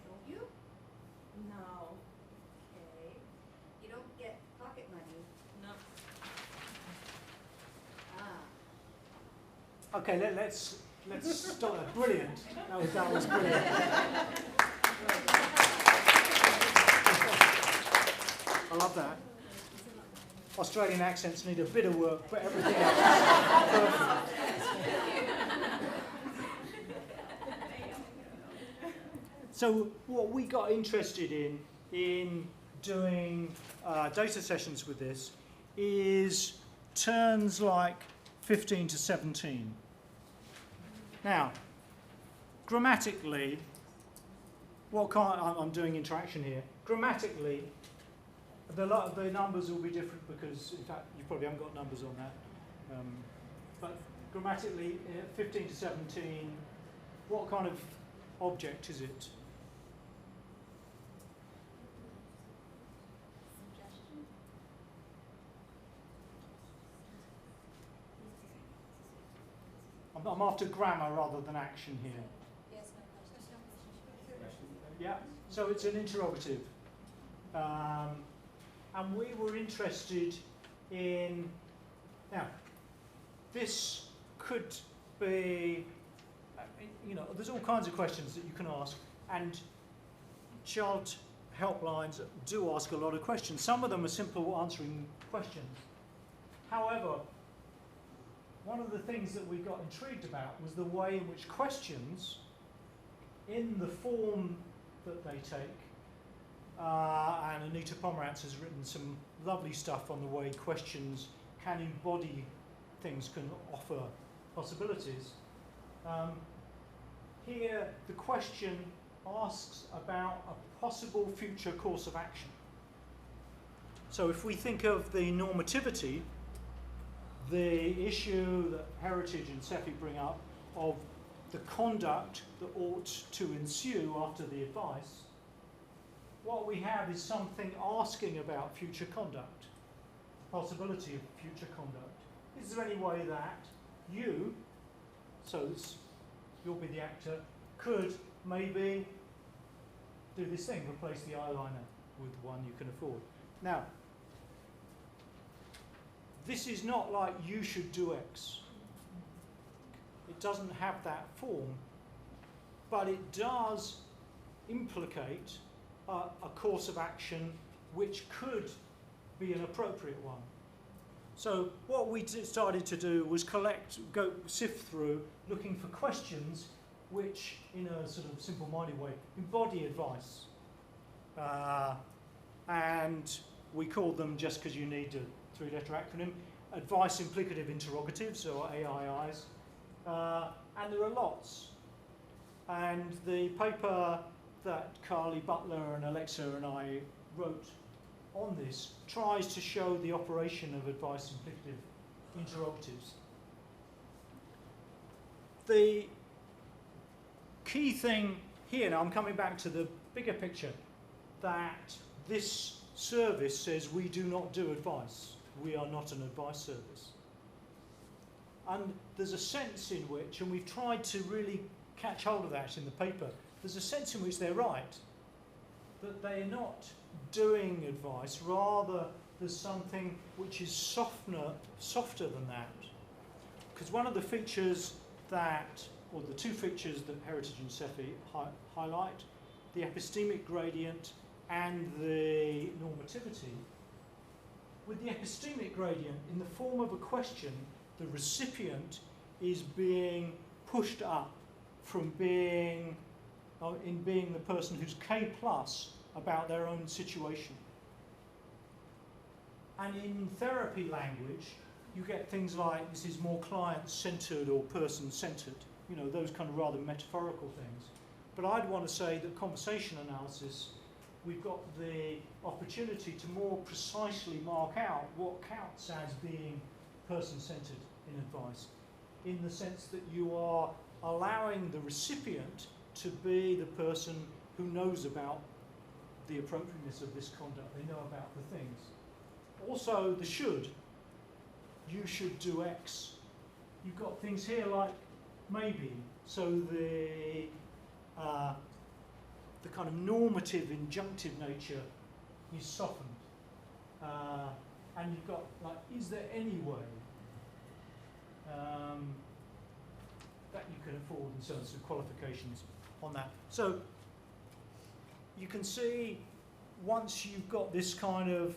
Don't you? No. Okay. You don't get pocket money. No. Ah. Okay, let's stop that. Brilliant. That was brilliant. I love that. Australian accents need a bit of work, but everything else is perfect. So what we got interested in doing data sessions with this is turns like 15 to 17. Now, grammatically, I'm doing interaction here. Grammatically, the numbers will be different because, in fact, you probably haven't got numbers on that. But grammatically, 15 to 17, what kind of object is it? Suggestion? I'm after grammar rather than action here. Yes, no question. Yeah, so it's an interrogative. And we were interested in, now, this could be, there's all kinds of questions that you can ask, and child helplines do ask a lot of questions. Some of them are simple answering questions. However, one of the things that we got intrigued about was the way in which questions, in the form that they take, and Anita Pomerantz has written some lovely stuff on the way questions can embody things, can offer possibilities. Here, the question asks about a possible future course of action. So if we think of the normativity, the issue that Heritage and Sefi bring up of the conduct that ought to ensue after the advice, what we have is something asking about future conduct, possibility of future conduct. Is there any way that you, so you'll be the actor, could maybe do this thing, replace the eyeliner with one you can afford. Now, this is not like you should do X. It doesn't have that form, but it does implicate a course of action which could be an appropriate one. So what we started to do was sift through, looking for questions which, in a sort of simple-minded way, embody advice. And we called them, just because you need a three-letter acronym, advice implicative interrogatives, or AIIs. And there are lots. And the paper that Carly Butler and Alexa and I wrote on this tries to show the operation of advice implicative interrogatives. The key thing here, now I'm coming back to the bigger picture, that this service says we do not do advice. We are not an advice service. And there's a sense in which, and we've tried to really catch hold of that in the paper, there's a sense in which they're right, that they're not doing advice, rather there's something which is softer than that. Because one of the features that, or the two features that Heritage and CEFI highlight, the epistemic gradient and the normativity, with the epistemic gradient, in the form of a question, the recipient is being pushed up from being the person who's K+ about their own situation. And in therapy language, you get things like, this is more client-centered or person-centered, you know, those kind of rather metaphorical things. But I'd want to say that conversation analysis, we've got the opportunity to more precisely mark out what counts as being person-centered in advice, in the sense that you are allowing the recipient to be the person who knows about the appropriateness of this conduct. They know about the things. Also, the should. You should do X. You've got things here like maybe. So the kind of normative, injunctive nature is softened. And you've got like, is there any way that you can afford, and so on, some qualifications on that. So you can see, once you've got this kind of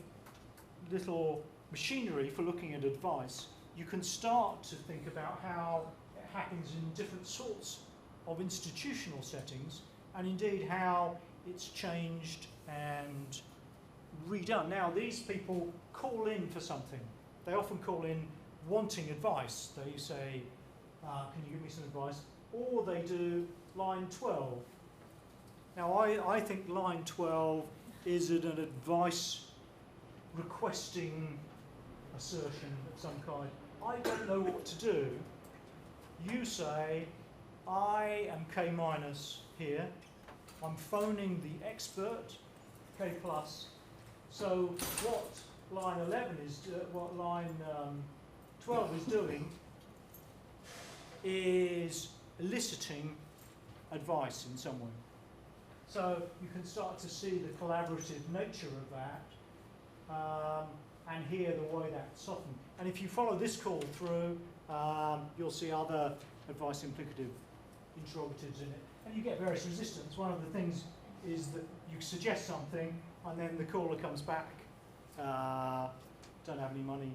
little machinery for looking at advice, you can start to think about how it happens in different sorts of institutional settings, and indeed how it's changed and redone. Now, these people call in for something. They often call in wanting advice. They say, can you give me some advice? Or they do line 12. Now, I think line 12 is an advice requesting assertion of some kind. I don't know what to do. You say, I am K- here. I'm phoning the expert, K+. So what line 11 is, what line 12 is doing is eliciting advice in some way. So you can start to see the collaborative nature of that, and hear the way that's softened. And if you follow this call through, you'll see other advice implicative interrogatives in it. And you get various resistance. One of the things is that you suggest something, and then the caller comes back, don't have any money.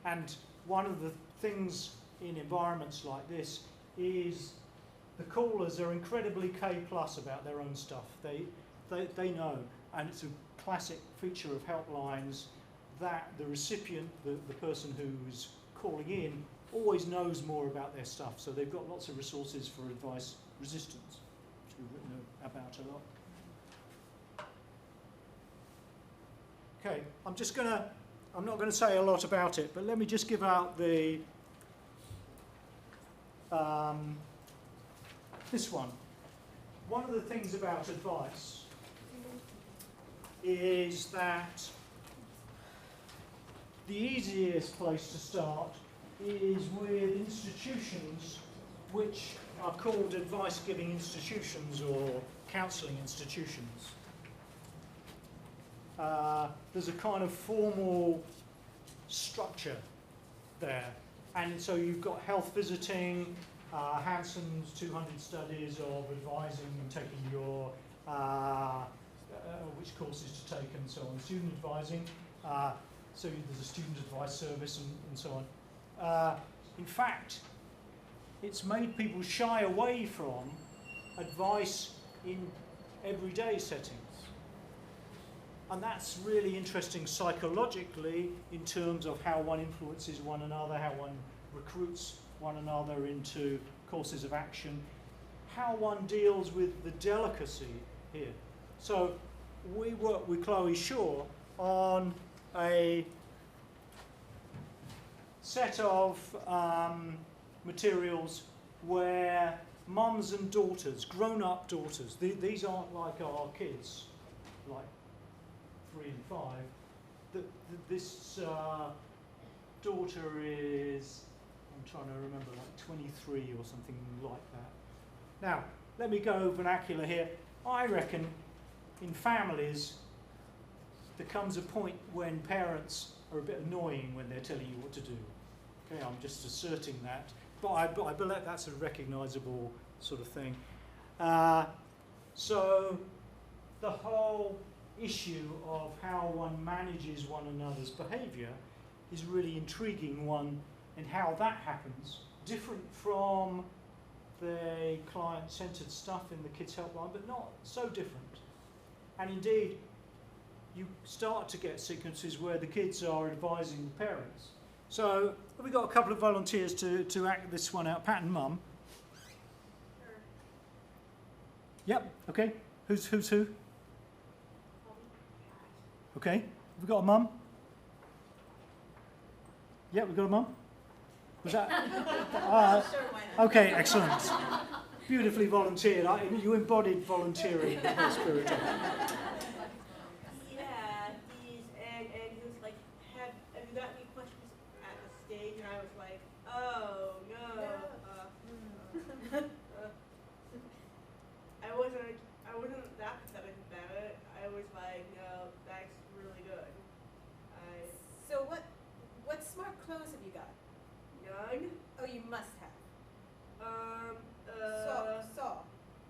And one of the things in environments like this is the callers are incredibly K+ about their own stuff. They know, and it's a classic feature of helplines that the recipient, the person who's calling in, always knows more about their stuff. So they've got lots of resources for advice resistance, which we've written about a lot. Okay, I'm not going to say a lot about it, but let me just give out the this one. One of the things about advice is that the easiest place to start is with institutions which are called advice-giving institutions or counselling institutions. There's a kind of formal structure there. And so you've got health visiting, Hanson's 200 studies of advising and taking your, which courses to take and so on, student advising. So there's a student advice service and so on. In fact, it's made people shy away from advice in everyday settings. And that's really interesting psychologically in terms of how one influences one another, how one recruits one another into courses of action, how one deals with the delicacy here. So we work with Chloe Shaw on a set of materials where mums and daughters, grown-up daughters, these aren't like our kids, like 3 and 5. This daughter is, I'm trying to remember, like 23 or something like that. Now, let me go vernacular here. I reckon in families there comes a point when parents are a bit annoying when they're telling you what to do. Okay, I'm just asserting that. But I believe that's a recognisable sort of thing. So the whole issue of how one manages one another's behaviour is really intriguing one, and how that happens, different from the client-centred stuff in the Kids Helpline, but not so different. And indeed, you start to get sequences where the kids are advising the parents. So we've got a couple of volunteers to act this one out. Pat and Mum. Sure. Yep, okay. Who's who? Okay. Have we got a mum? Yeah, we've got a mum. Was that? Sure, why not? Okay, excellent. Beautifully volunteered. You embodied volunteering in the spirit. Yeah, and he was like, have you got any questions at the stage? And I was like, oh no. I wasn't that pathetic about it. I was like, no, that's really good. So what smart clothes have you got? Young. Oh, you must have. Saw.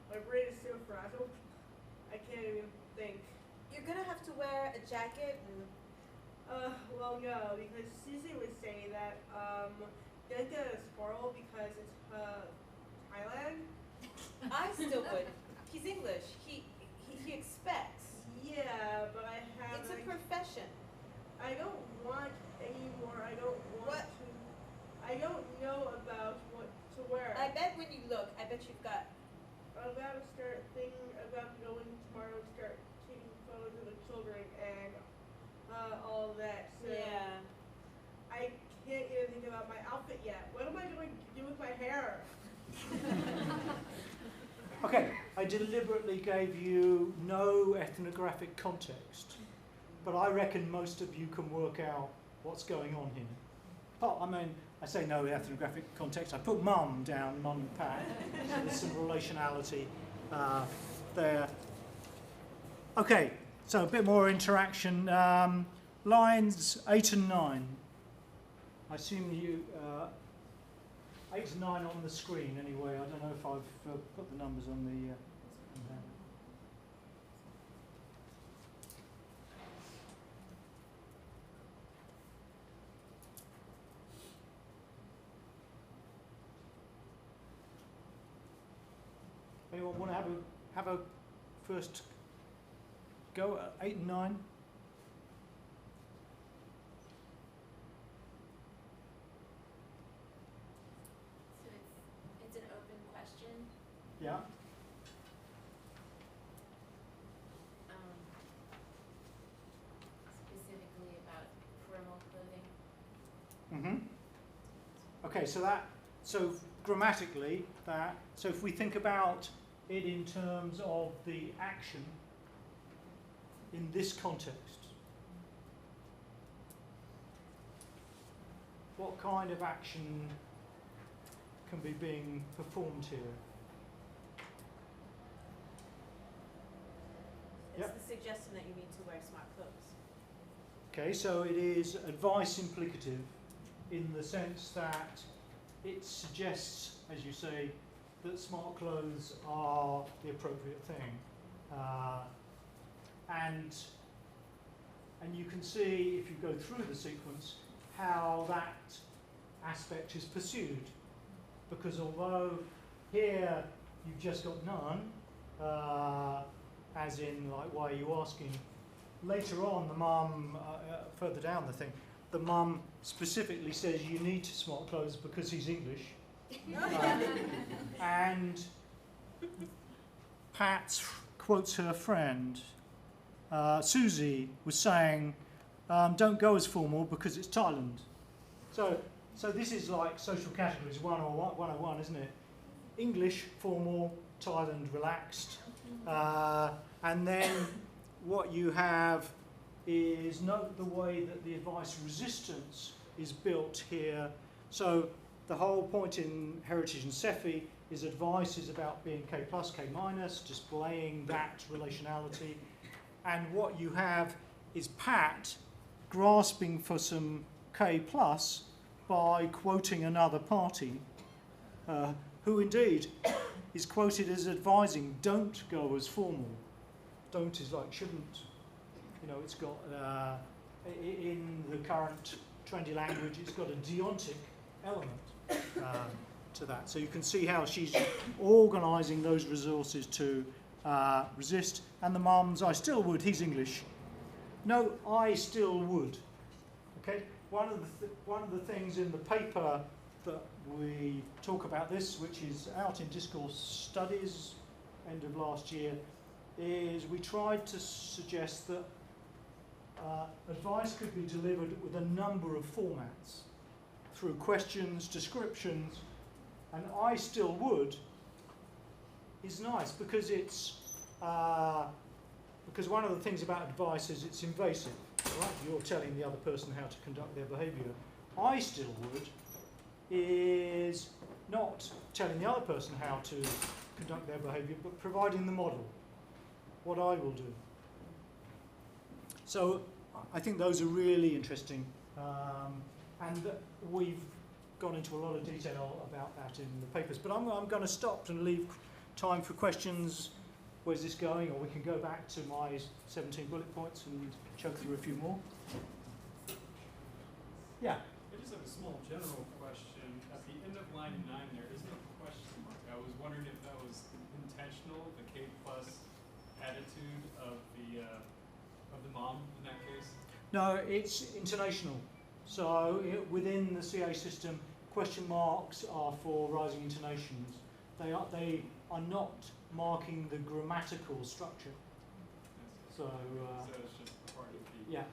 My brain is so frazzled. I can't even think. You're gonna have to wear a jacket and Well, no, because Susie would say that, don't get a squirrel because it's, Thailand. I still would. He's English. He expects. Yeah, but I have. It's a profession. I don't want any more. I don't want What? to. I don't know about what to wear. I bet when you look, I bet you've got. I'm about to start thinking about going tomorrow and start taking photos of the children and all that. So Yeah. I can't even think about my outfit yet. What am I going to do with my hair? Okay, I deliberately gave you no ethnographic context, but I reckon most of you can work out what's going on here. Oh, I mean, I say no ethnographic context. I put mum down, mum and Pat. So there's some relationality there. Okay, so a bit more interaction. Lines 8 and 9. I assume you 8 and 9 on the screen anyway. I don't know if I've put the numbers on the. Anyone want to have a first go at 8 and 9? So it's an open question. Yeah. Specifically about formal clothing. Okay, so grammatically so if we think about it in terms of the action in this context, what kind of action can be being performed here. It's Yep. the suggestion that you need to wear smart clothes. Okay, so it is advice implicative in the sense that it suggests, as you say, that smart clothes are the appropriate thing. And you can see, if you go through the sequence, how that aspect is pursued. Because although here you've just got none, as in, like, why are you asking? Later on, the mum, further down the thing, the mum specifically says you need smart clothes because he's English. And Pat quotes her friend. Susie was saying, don't go as formal because it's Thailand. So this is like social categories 101, isn't it? English, formal, Thailand, relaxed. And then what you have is note the way that the advice resistance is built here. So the whole point in Heritage and Cephi is advice is about being K+, K-, displaying that relationality. And what you have is Pat grasping for some K+ by quoting another party, who indeed is quoted as advising, don't go as formal. Don't is like shouldn't. You know, it's got, in the current trendy language, it's got a deontic element to that. So you can see how she's organising those resources to resist. And the mum's, I still would, he's English. No, I still would. Okay? One of the things in the paper that we talk about this, which is out in Discourse Studies, end of last year, is we tried to suggest that advice could be delivered with a number of formats, through questions, descriptions, and I still would is nice because it's because one of the things about advice is it's invasive, right? You're telling the other person how to conduct their behaviour. I still would is not telling the other person how to conduct their behaviour, but providing the model, what I will do. So I think those are really interesting, and we've gone into a lot of detail about that in the papers. But I'm going to stop and leave time for questions. Where's this going? Or we can go back to my 17 bullet points and chug through a few more. Yeah. I just have a small general question. At the end of line 9 there isn't a question mark. I was wondering if that was intentional, the K+ attitude of the mom in that case? No, it's intonational. So within the CA system, question marks are for rising intonations. They are not marking the grammatical structure. So it's just part of the yeah,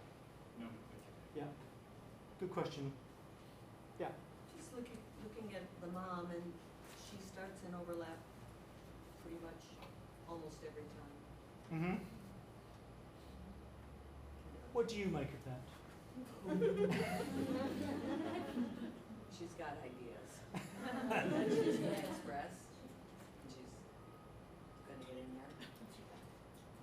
nomenclature. yeah. Good question. Yeah. Just looking at the mom, and she starts an overlap pretty much almost every time. Mm-hmm. What do you make of that? She's got ideas. She's going to express, and she's going to get in there.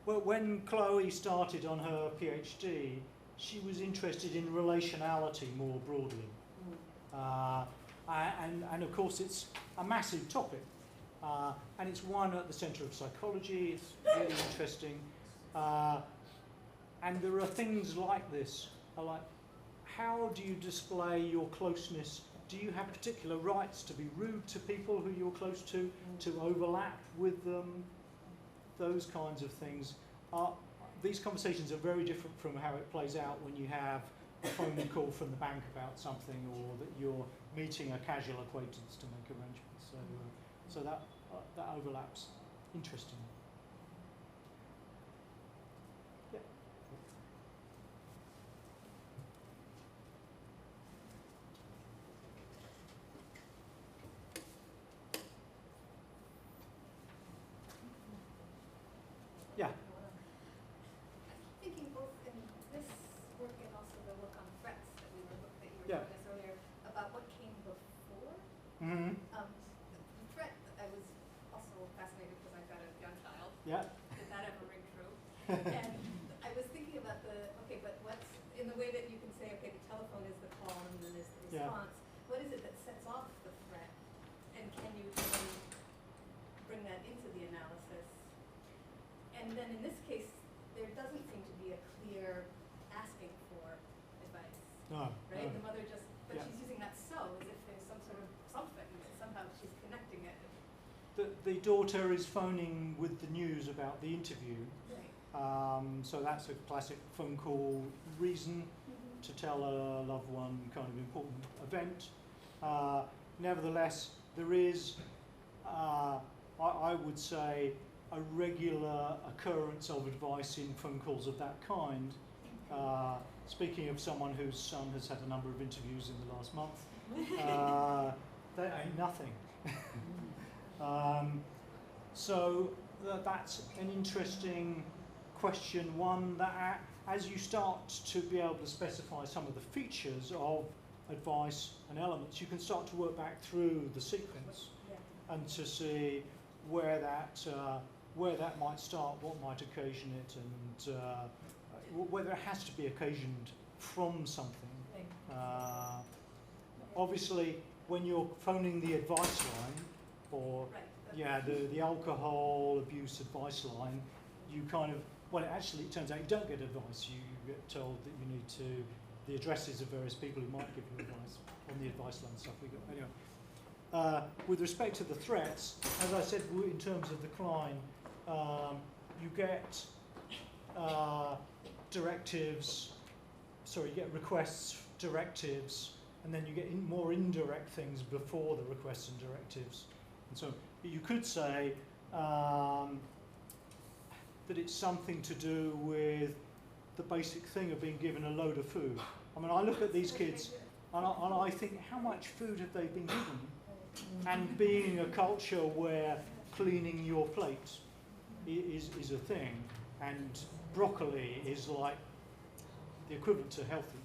Well, when Chloe started on her PhD, she was interested in relationality more broadly. And of course it's a massive topic. And it's one at the centre of psychology. It's really interesting. And there are things like this, like how do you display your closeness? Do you have particular rights to be rude to people who you're close to overlap with them? Those kinds of things. These conversations are very different from how it plays out when you have a phone call from the bank about something, or that you're meeting a casual acquaintance to make arrangements. So that overlaps. Interesting. Yeah. Yeah. Thinking both in this work and also the work on threats that you were Yeah. telling us earlier about what came before. Mm-hmm. And I was thinking about but what's, in the way that you can say, okay, the telephone is the call and then there's the Yeah. response, what is it that sets off the threat? And can you really bring that into the analysis? And then in this case, there doesn't seem to be a clear asking for advice, No. right? no. The mother just, but Yeah. she's using that so as if there's some sort of something, that somehow she's connecting it. The daughter is phoning with the news about the interview. Right. So that's a classic phone call reason to tell a loved one kind of important event. Nevertheless, there is, I would say, a regular occurrence of advice in phone calls of that kind. Speaking of someone whose son has had a number of interviews in the last month, that ain't nothing. So that's an interesting question, one that as you start to be able to specify some of the features of advice and elements, you can start to work back through the sequence and to see where that might start, what might occasion it, and whether it has to be occasioned from something. Obviously, when you're phoning the advice line, or the alcohol abuse advice line, you kind of, well, actually it turns out you don't get advice. You get told that you need to, the addresses of various people who might give you advice on the advice line stuff we got. Anyway, with respect to the threats, as I said, in terms of the Klein, you get you get requests, directives, and then you get more indirect things before the requests and directives. And so you could say that it's something to do with the basic thing of being given a load of food. I mean, I look at these kids and I think, how much food have they been given? And being a culture where cleaning your plate is a thing, and broccoli is like the equivalent to healthy.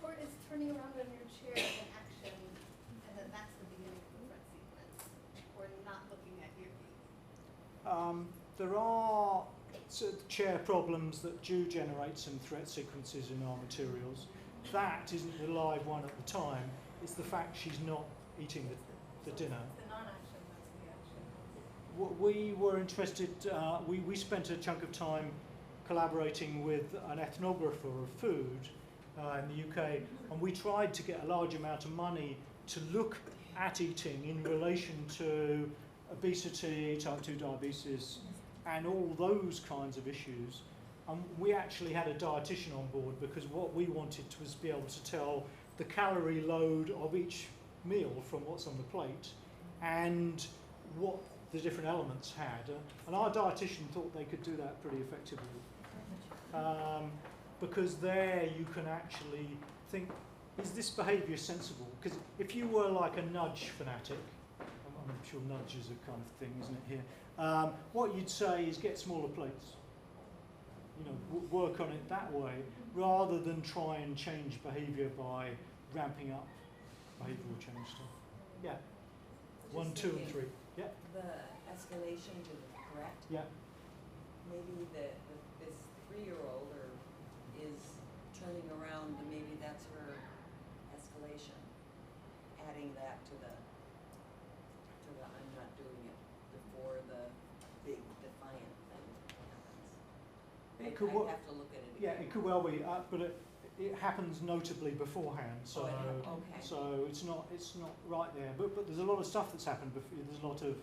Or is turning around on your chair an action, and then that's the beginning of the threat sequence, or not looking at your feet? There are chair problems that do generate some threat sequences in our materials. That isn't the live one at the time. It's the fact she's not eating the dinner. It's the non-action, that's the action. We were interested, we spent a chunk of time collaborating with an ethnographer of food in the UK, and we tried to get a large amount of money to look at eating in relation to obesity, type 2 diabetes, and all those kinds of issues. And we actually had a dietitian on board because what we wanted was to be able to tell the calorie load of each meal from what's on the plate and what the different elements had. And our dietitian thought they could do that pretty effectively. Because there you can actually think, is this behaviour sensible? Because if you were like a nudge fanatic, I'm sure nudge is a kind of thing, isn't it, here? What you'd say is get smaller plates. You know, work on it that way, rather than try and change behaviour by ramping up behavioural change stuff. Yeah. Just 1, 2, and thinking, 3. Yeah. The escalation to the threat. Yeah. Maybe this 3-year-old is turning around, and maybe that's her escalation. Adding that to the I'm not doing it before the big defiant thing happens. It could I have to look at it Yeah, again. it could well be, but it happens notably beforehand. So, okay. so it's not right there. But there's a lot of stuff that's happened before. There's a lot of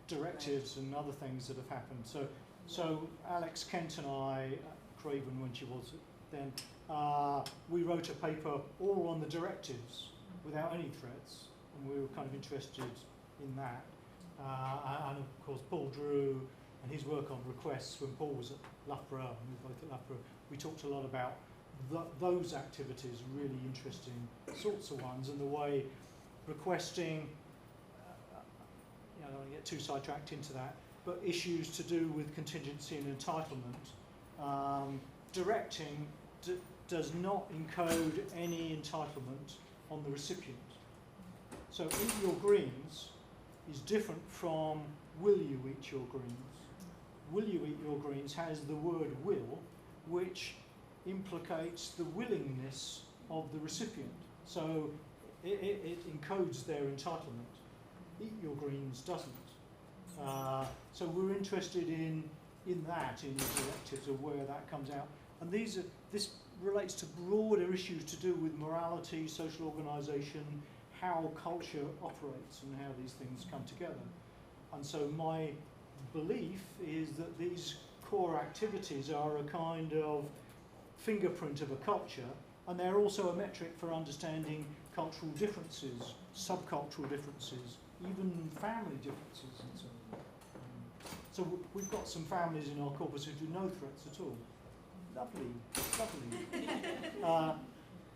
directives and other things that have happened. So Alex Kent and I, Craven when she was then, we wrote a paper all on the directives without any threats, and we were kind of interested in that. And of course Paul Drew and his work on requests when Paul was at Loughborough, and we were both at Loughborough, we talked a lot about those activities, really interesting sorts of ones, and the way requesting, I don't want to get too sidetracked into that, but issues to do with contingency and entitlement, directing does not encode any entitlement on the recipient. So eat your greens is different from will you eat your greens. will you eat your greens has the word will, which implicates the willingness of the recipient. So it encodes their entitlement. Eat your greens doesn't. So we're interested in that, in the directives of where that comes out. And this relates to broader issues to do with morality, social organisation, how culture operates and how these things come together. And so my belief is that these core activities are a kind of fingerprint of a culture, and they're also a metric for understanding cultural differences, subcultural differences, even family differences and so on. So we've got some families in our corpus who do no threats at all. Lovely, lovely.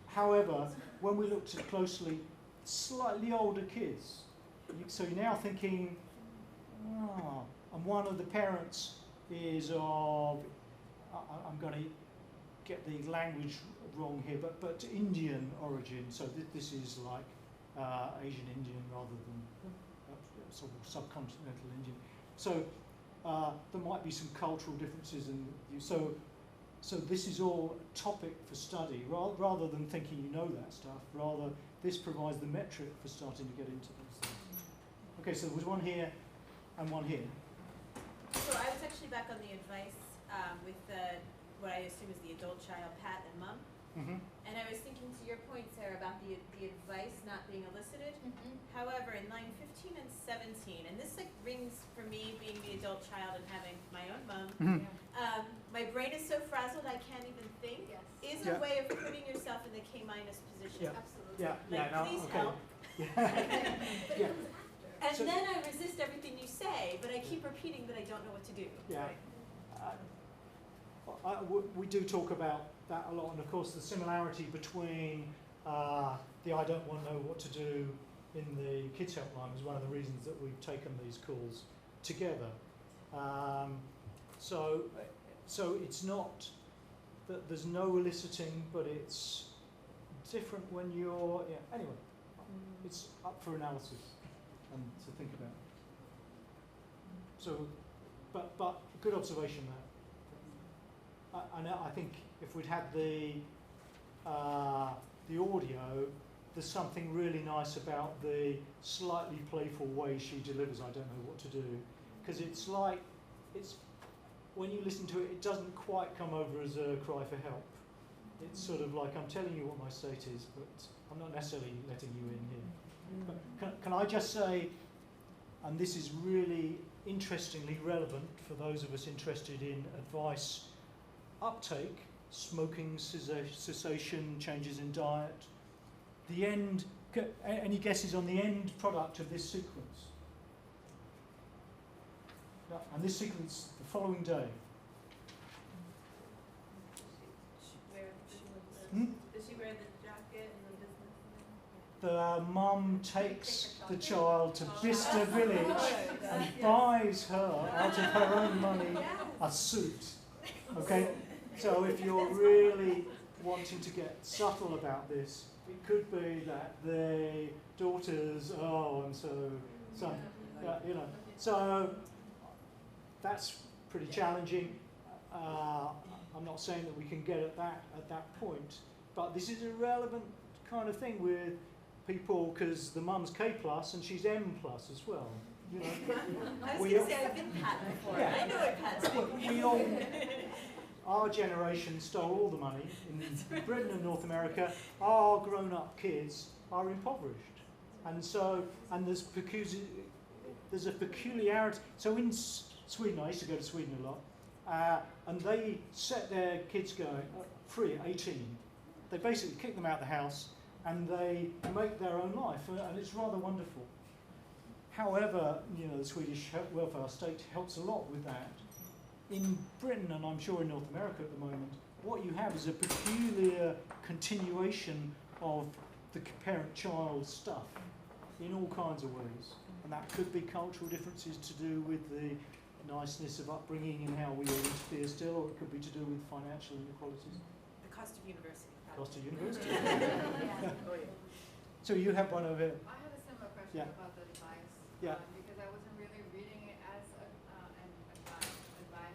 However, when we looked at closely, slightly older kids, so you're now thinking, and one of the parents is of, I'm going to get the language wrong here, but Indian origin, so this is like Asian Indian rather than sort of subcontinental Indian. So there might be some cultural differences, and so this is all a topic for study, rather than thinking you know that stuff. Rather, this provides the metric for starting to get into these things. Okay, so there was one here and one here. So I was actually back on the advice with what I assume is the adult child, Pat and Mum. Mm-hmm. And I was thinking to your point, Sarah, about the advice not being elicited. Mm-hmm. However, in line 15 and 17, and this like rings for me being the adult child and having my own mum, my brain is so frazzled I can't even think, Yes. is Yeah. a way of putting yourself in the K- position. Yeah. Absolutely. Yeah, Like, yeah, no, please okay. help. Yeah. But Yeah. it comes after. And So- then I resist everything you say, but I keep repeating that I don't know what to do. Yeah. Right? We do talk about that a lot, and of course the similarity between the I don't want to know what to do in the kids helpline is one of the reasons that we've taken these calls together. So it's not that there's no eliciting, but it's different when you're, anyway, it's up for analysis and to think about. So, but good observation there. And I think if we'd had the audio, there's something really nice about the slightly playful way she delivers I don't know what to do, because it's like, when you listen to it, it doesn't quite come over as a cry for help. It's sort of like, I'm telling you what my state is, but I'm not necessarily letting you in here. But can I just say, and this is really interestingly relevant for those of us interested in advice uptake, smoking cessation, changes in diet, the end, any guesses on the end product of this sequence? And this sequence the following day. Does she wear the jacket and the business? The mum takes the child to Bicester Village and buys her, out of her own money, a suit. Okay? So if you're really wanting to get subtle about this, it could be that the daughter's, so that's pretty challenging. I'm not saying that we can get at that point, but this is a relevant kind of thing with people, because the mum's K+ and she's M+ as well. You know, I was going to say I've been Pat before. Yeah. I know what Pat's we all, our generation stole all the money in Britain and North America. Our grown-up kids are impoverished, and so there's a peculiarity. So in Sweden, I used to go to Sweden a lot, and they set their kids going free at 18. They basically kick them out of the house, and they make their own life, and it's rather wonderful. However, you know, the Swedish welfare state helps a lot with that. In Britain, and I'm sure in North America at the moment, what you have is a peculiar continuation of the parent-child stuff in all kinds of ways. And that could be cultural differences to do with the niceness of upbringing and how we all interfere still, or it could be to do with financial inequalities. The cost of university. Cost of university. Oh, yeah. So you have one over here. I had a similar question Yeah. about the advice. Yeah. Because I wasn't really reading it as an advice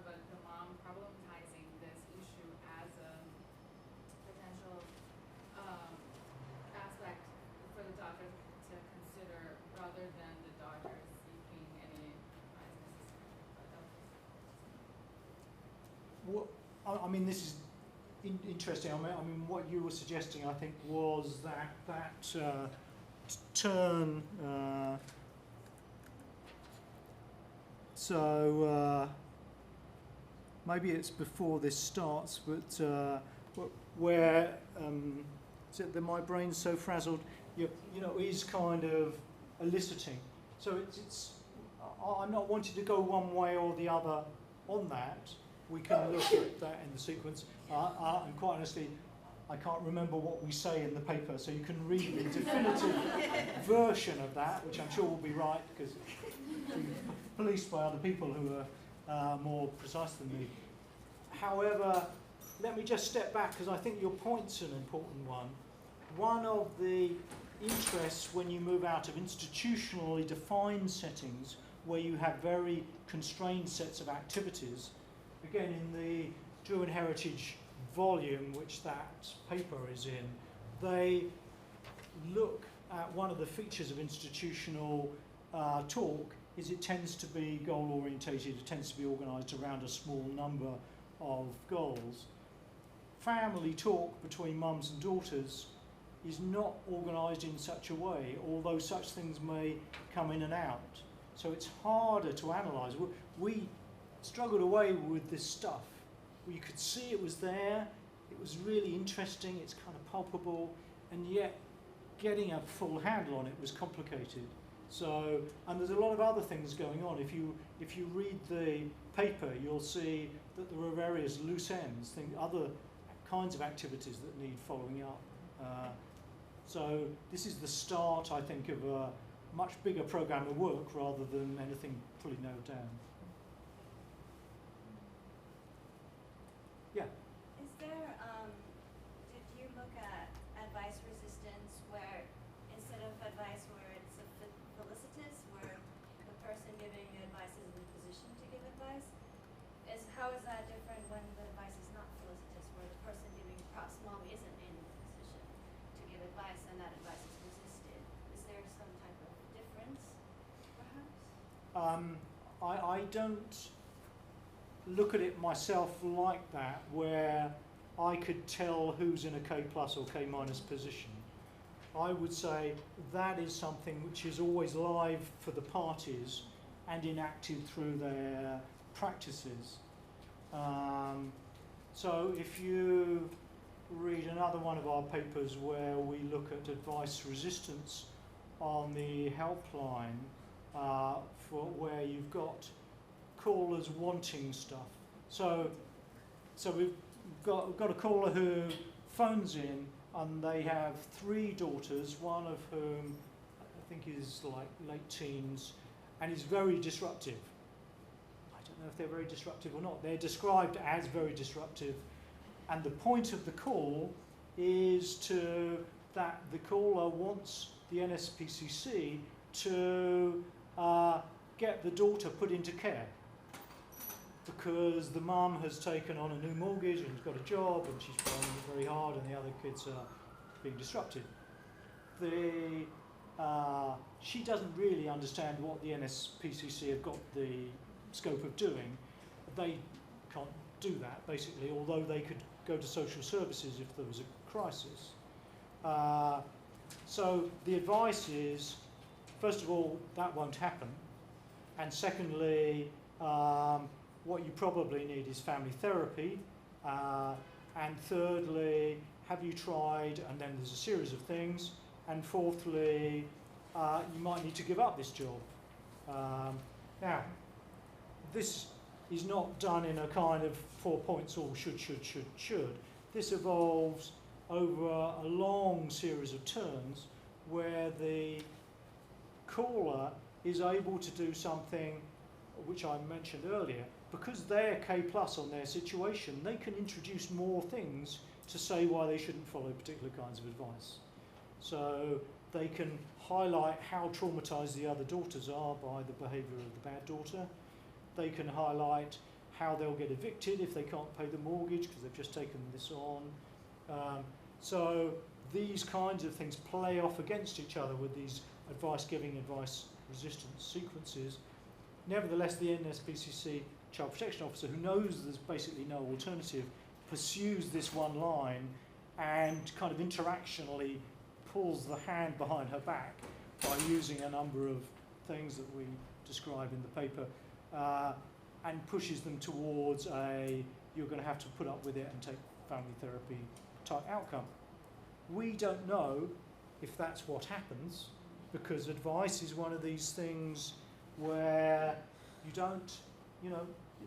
but the mom problematizing this issue as a potential aspect for the daughter to consider rather than the daughter seeking any advice necessarily. What, I mean, this is interesting. I mean, what you were suggesting, I think, was that turn. So maybe it's before this starts, but where is it that my brain's so frazzled? You know, is kind of eliciting. So it's I'm not wanting to go one way or the other on that. We can look at that in the sequence. And quite honestly, I can't remember what we say in the paper, so you can read the definitive version of that, which I'm sure will be right, because policed by other people who are more precise than me. However, let me just step back, because I think your point's an important one. One of the interests when you move out of institutionally defined settings, where you have very constrained sets of activities, again, in the Druid Heritage volume, which that paper is in, they look at one of the features of institutional talk is it tends to be goal orientated, it tends to be organised around a small number of goals. Family talk between mums and daughters is not organised in such a way, although such things may come in and out. So it's harder to analyse. We struggled away with this stuff. You could see it was there, it was really interesting, it's kind of palpable, and yet getting a full handle on it was complicated. So, and there's a lot of other things going on. If you read the paper, you'll see that there are various loose ends, other kinds of activities that need following up. So this is the start, I think, of a much bigger programme of work rather than anything fully nailed down. Yeah. Is there, did you look at advice resistance where instead of advice where it's felicitous, where the person giving advice is in a position to give advice? How is that different when the advice is not felicitous, where the person giving mom isn't in the position to give advice and that advice is resisted? Is there some type of difference, perhaps? I don't look at it myself like that, where I could tell who's in a K plus or K minus position. I would say that is something which is always live for the parties and enacted through their practices. So if you read another one of our papers where we look at advice resistance on the helpline, for where you've got callers wanting stuff. So we've got a caller who phones in and they have 3 daughters, one of whom I think is like late teens and is very disruptive. I don't know if they're very disruptive or not. They're described as very disruptive, and the point of the call is that the caller wants the NSPCC to get the daughter put into care, because the mum has taken on a new mortgage and has got a job and she's finding it very hard and the other kids are being disrupted. She doesn't really understand what the NSPCC have got the scope of doing. They can't do that, basically, although they could go to social services if there was a crisis. So the advice is, first of all, that won't happen. And secondly, what you probably need is family therapy. And thirdly, have you tried, and then there's a series of things. And fourthly, you might need to give up this job. Now, this is not done in a kind of 4 points, all should. This evolves over a long series of turns where the caller is able to do something which I mentioned earlier. Because they're K plus on their situation, they can introduce more things to say why they shouldn't follow particular kinds of advice. So they can highlight how traumatized the other daughters are by the behavior of the bad daughter. They can highlight how they'll get evicted if they can't pay the mortgage because they've just taken this on. So these kinds of things play off against each other with these advice-giving, advice-resistant sequences. Nevertheless, the NSPCC Child Protection Officer, who knows there's basically no alternative, pursues this one line and kind of interactionally pulls the hand behind her back by using a number of things that we describe in the paper and pushes them towards you're going to have to put up with it and take family therapy type outcome. We don't know if that's what happens, because advice is one of these things where you don't,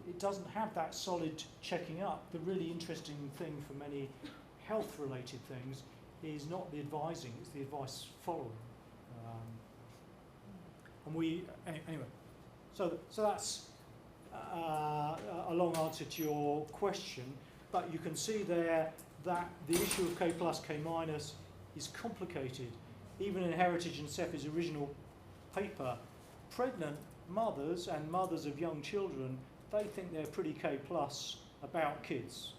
it doesn't have that solid checking up. The really interesting thing for many health-related things is not the advising, it's the advice following. Anyway, so that's a long answer to your question, but you can see there that the issue of K plus, K minus is complicated. Even in Heritage and Seffi's original paper, pregnant mothers and mothers of young children, they think they're pretty K plus about kids.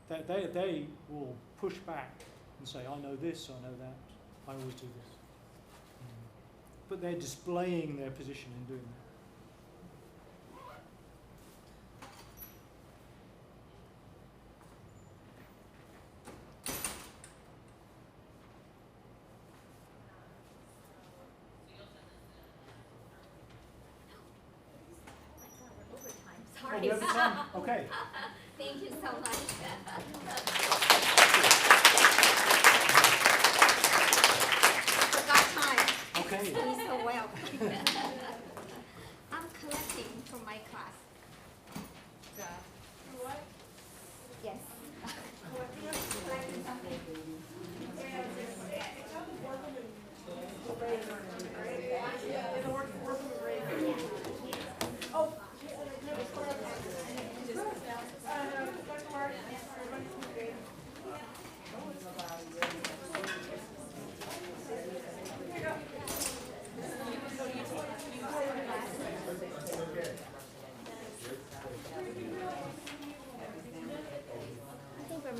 They will push back and say, I know this, I know that, I always do this. But they're displaying their position in doing that. Sorry. Oh, we have the time? Okay. Thank you so much. Forgot time. Okay. Doing so well. I'm collecting from my class. What? Yes. Collecting something.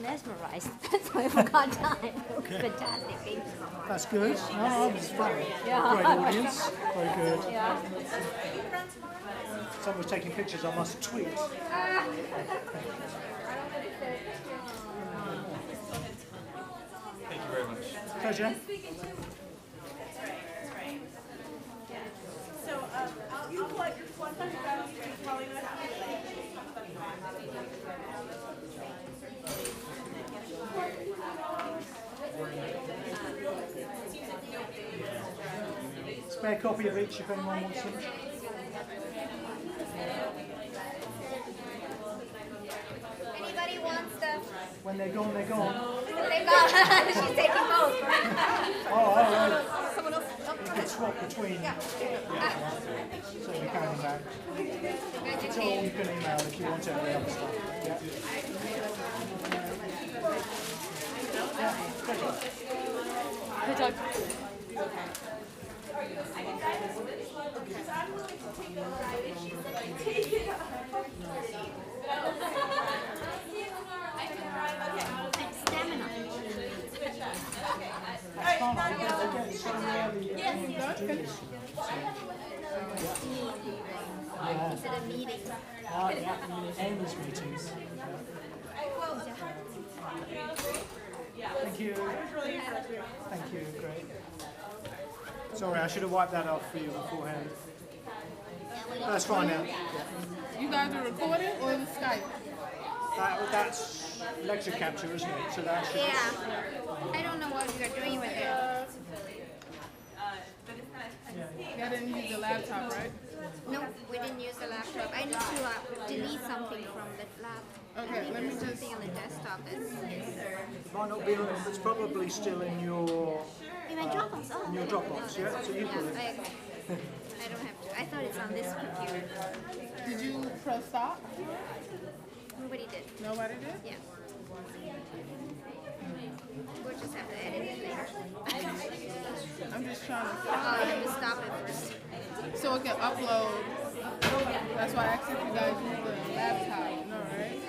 Mesmerized. That's why I forgot time. Okay. Fantastic. Thank you so much. That's good. No, it's fun. Yeah. Great audience. Very good. Yeah. Someone's taking pictures. I must tweet. Thank you very much. Pleasure. So, I'll collect your one time about you probably not Spare copy of each if anyone wants them. Anybody wants the? When they're gone, they're gone. They got. She's taking both. Oh, right. Someone else. You can swap between. Yeah. So you're counting back. It's all you can email if you want any other stuff. Yeah. Yeah, pleasure. Good job. Stamina. That's fun. I get so early to do this. Instead of meetings. Endless meetings. Thank you. Thank you. Great. Sorry, I should have wiped that off for you beforehand. That's fine now. You guys are recording or is it Skype? That's lecture capture, isn't it? So that should. Yeah. I don't know what you're doing with it. Y'all didn't use the laptop, right? No, we didn't use the laptop. I need to delete something from the lab. Okay, I think let me there's just. something on the desktop that's Might not be on. It's probably still in your. in my Dropbox. Oh, In your Dropbox, yeah. So you put it. I don't have to. I thought it's on this computer. Did you press stop? Nobody did. Nobody did? Yeah. We'll just have to edit it later. I'm just trying to. Oh, you have to stop it first. So it can upload That's why I asked if you guys use the laptop, you know, right?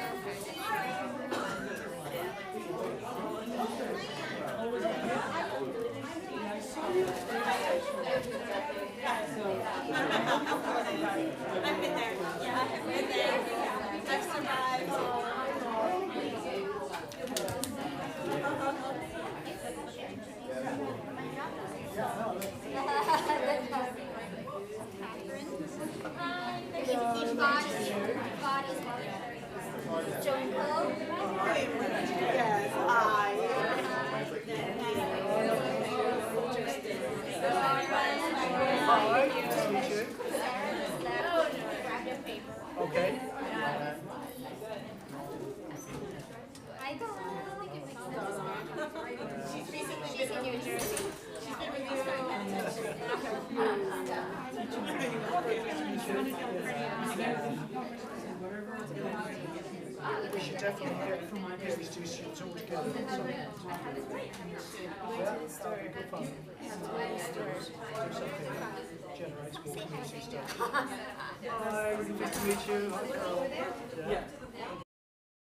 I've been there. Yeah, I've been there. I've survived. Yes, Okay. She's in New Jersey. We should definitely get these two students all together. So, yeah, that'd be good fun. Do something that generates more community stuff. Hi, really good to meet you. Hi, Carl. Yeah.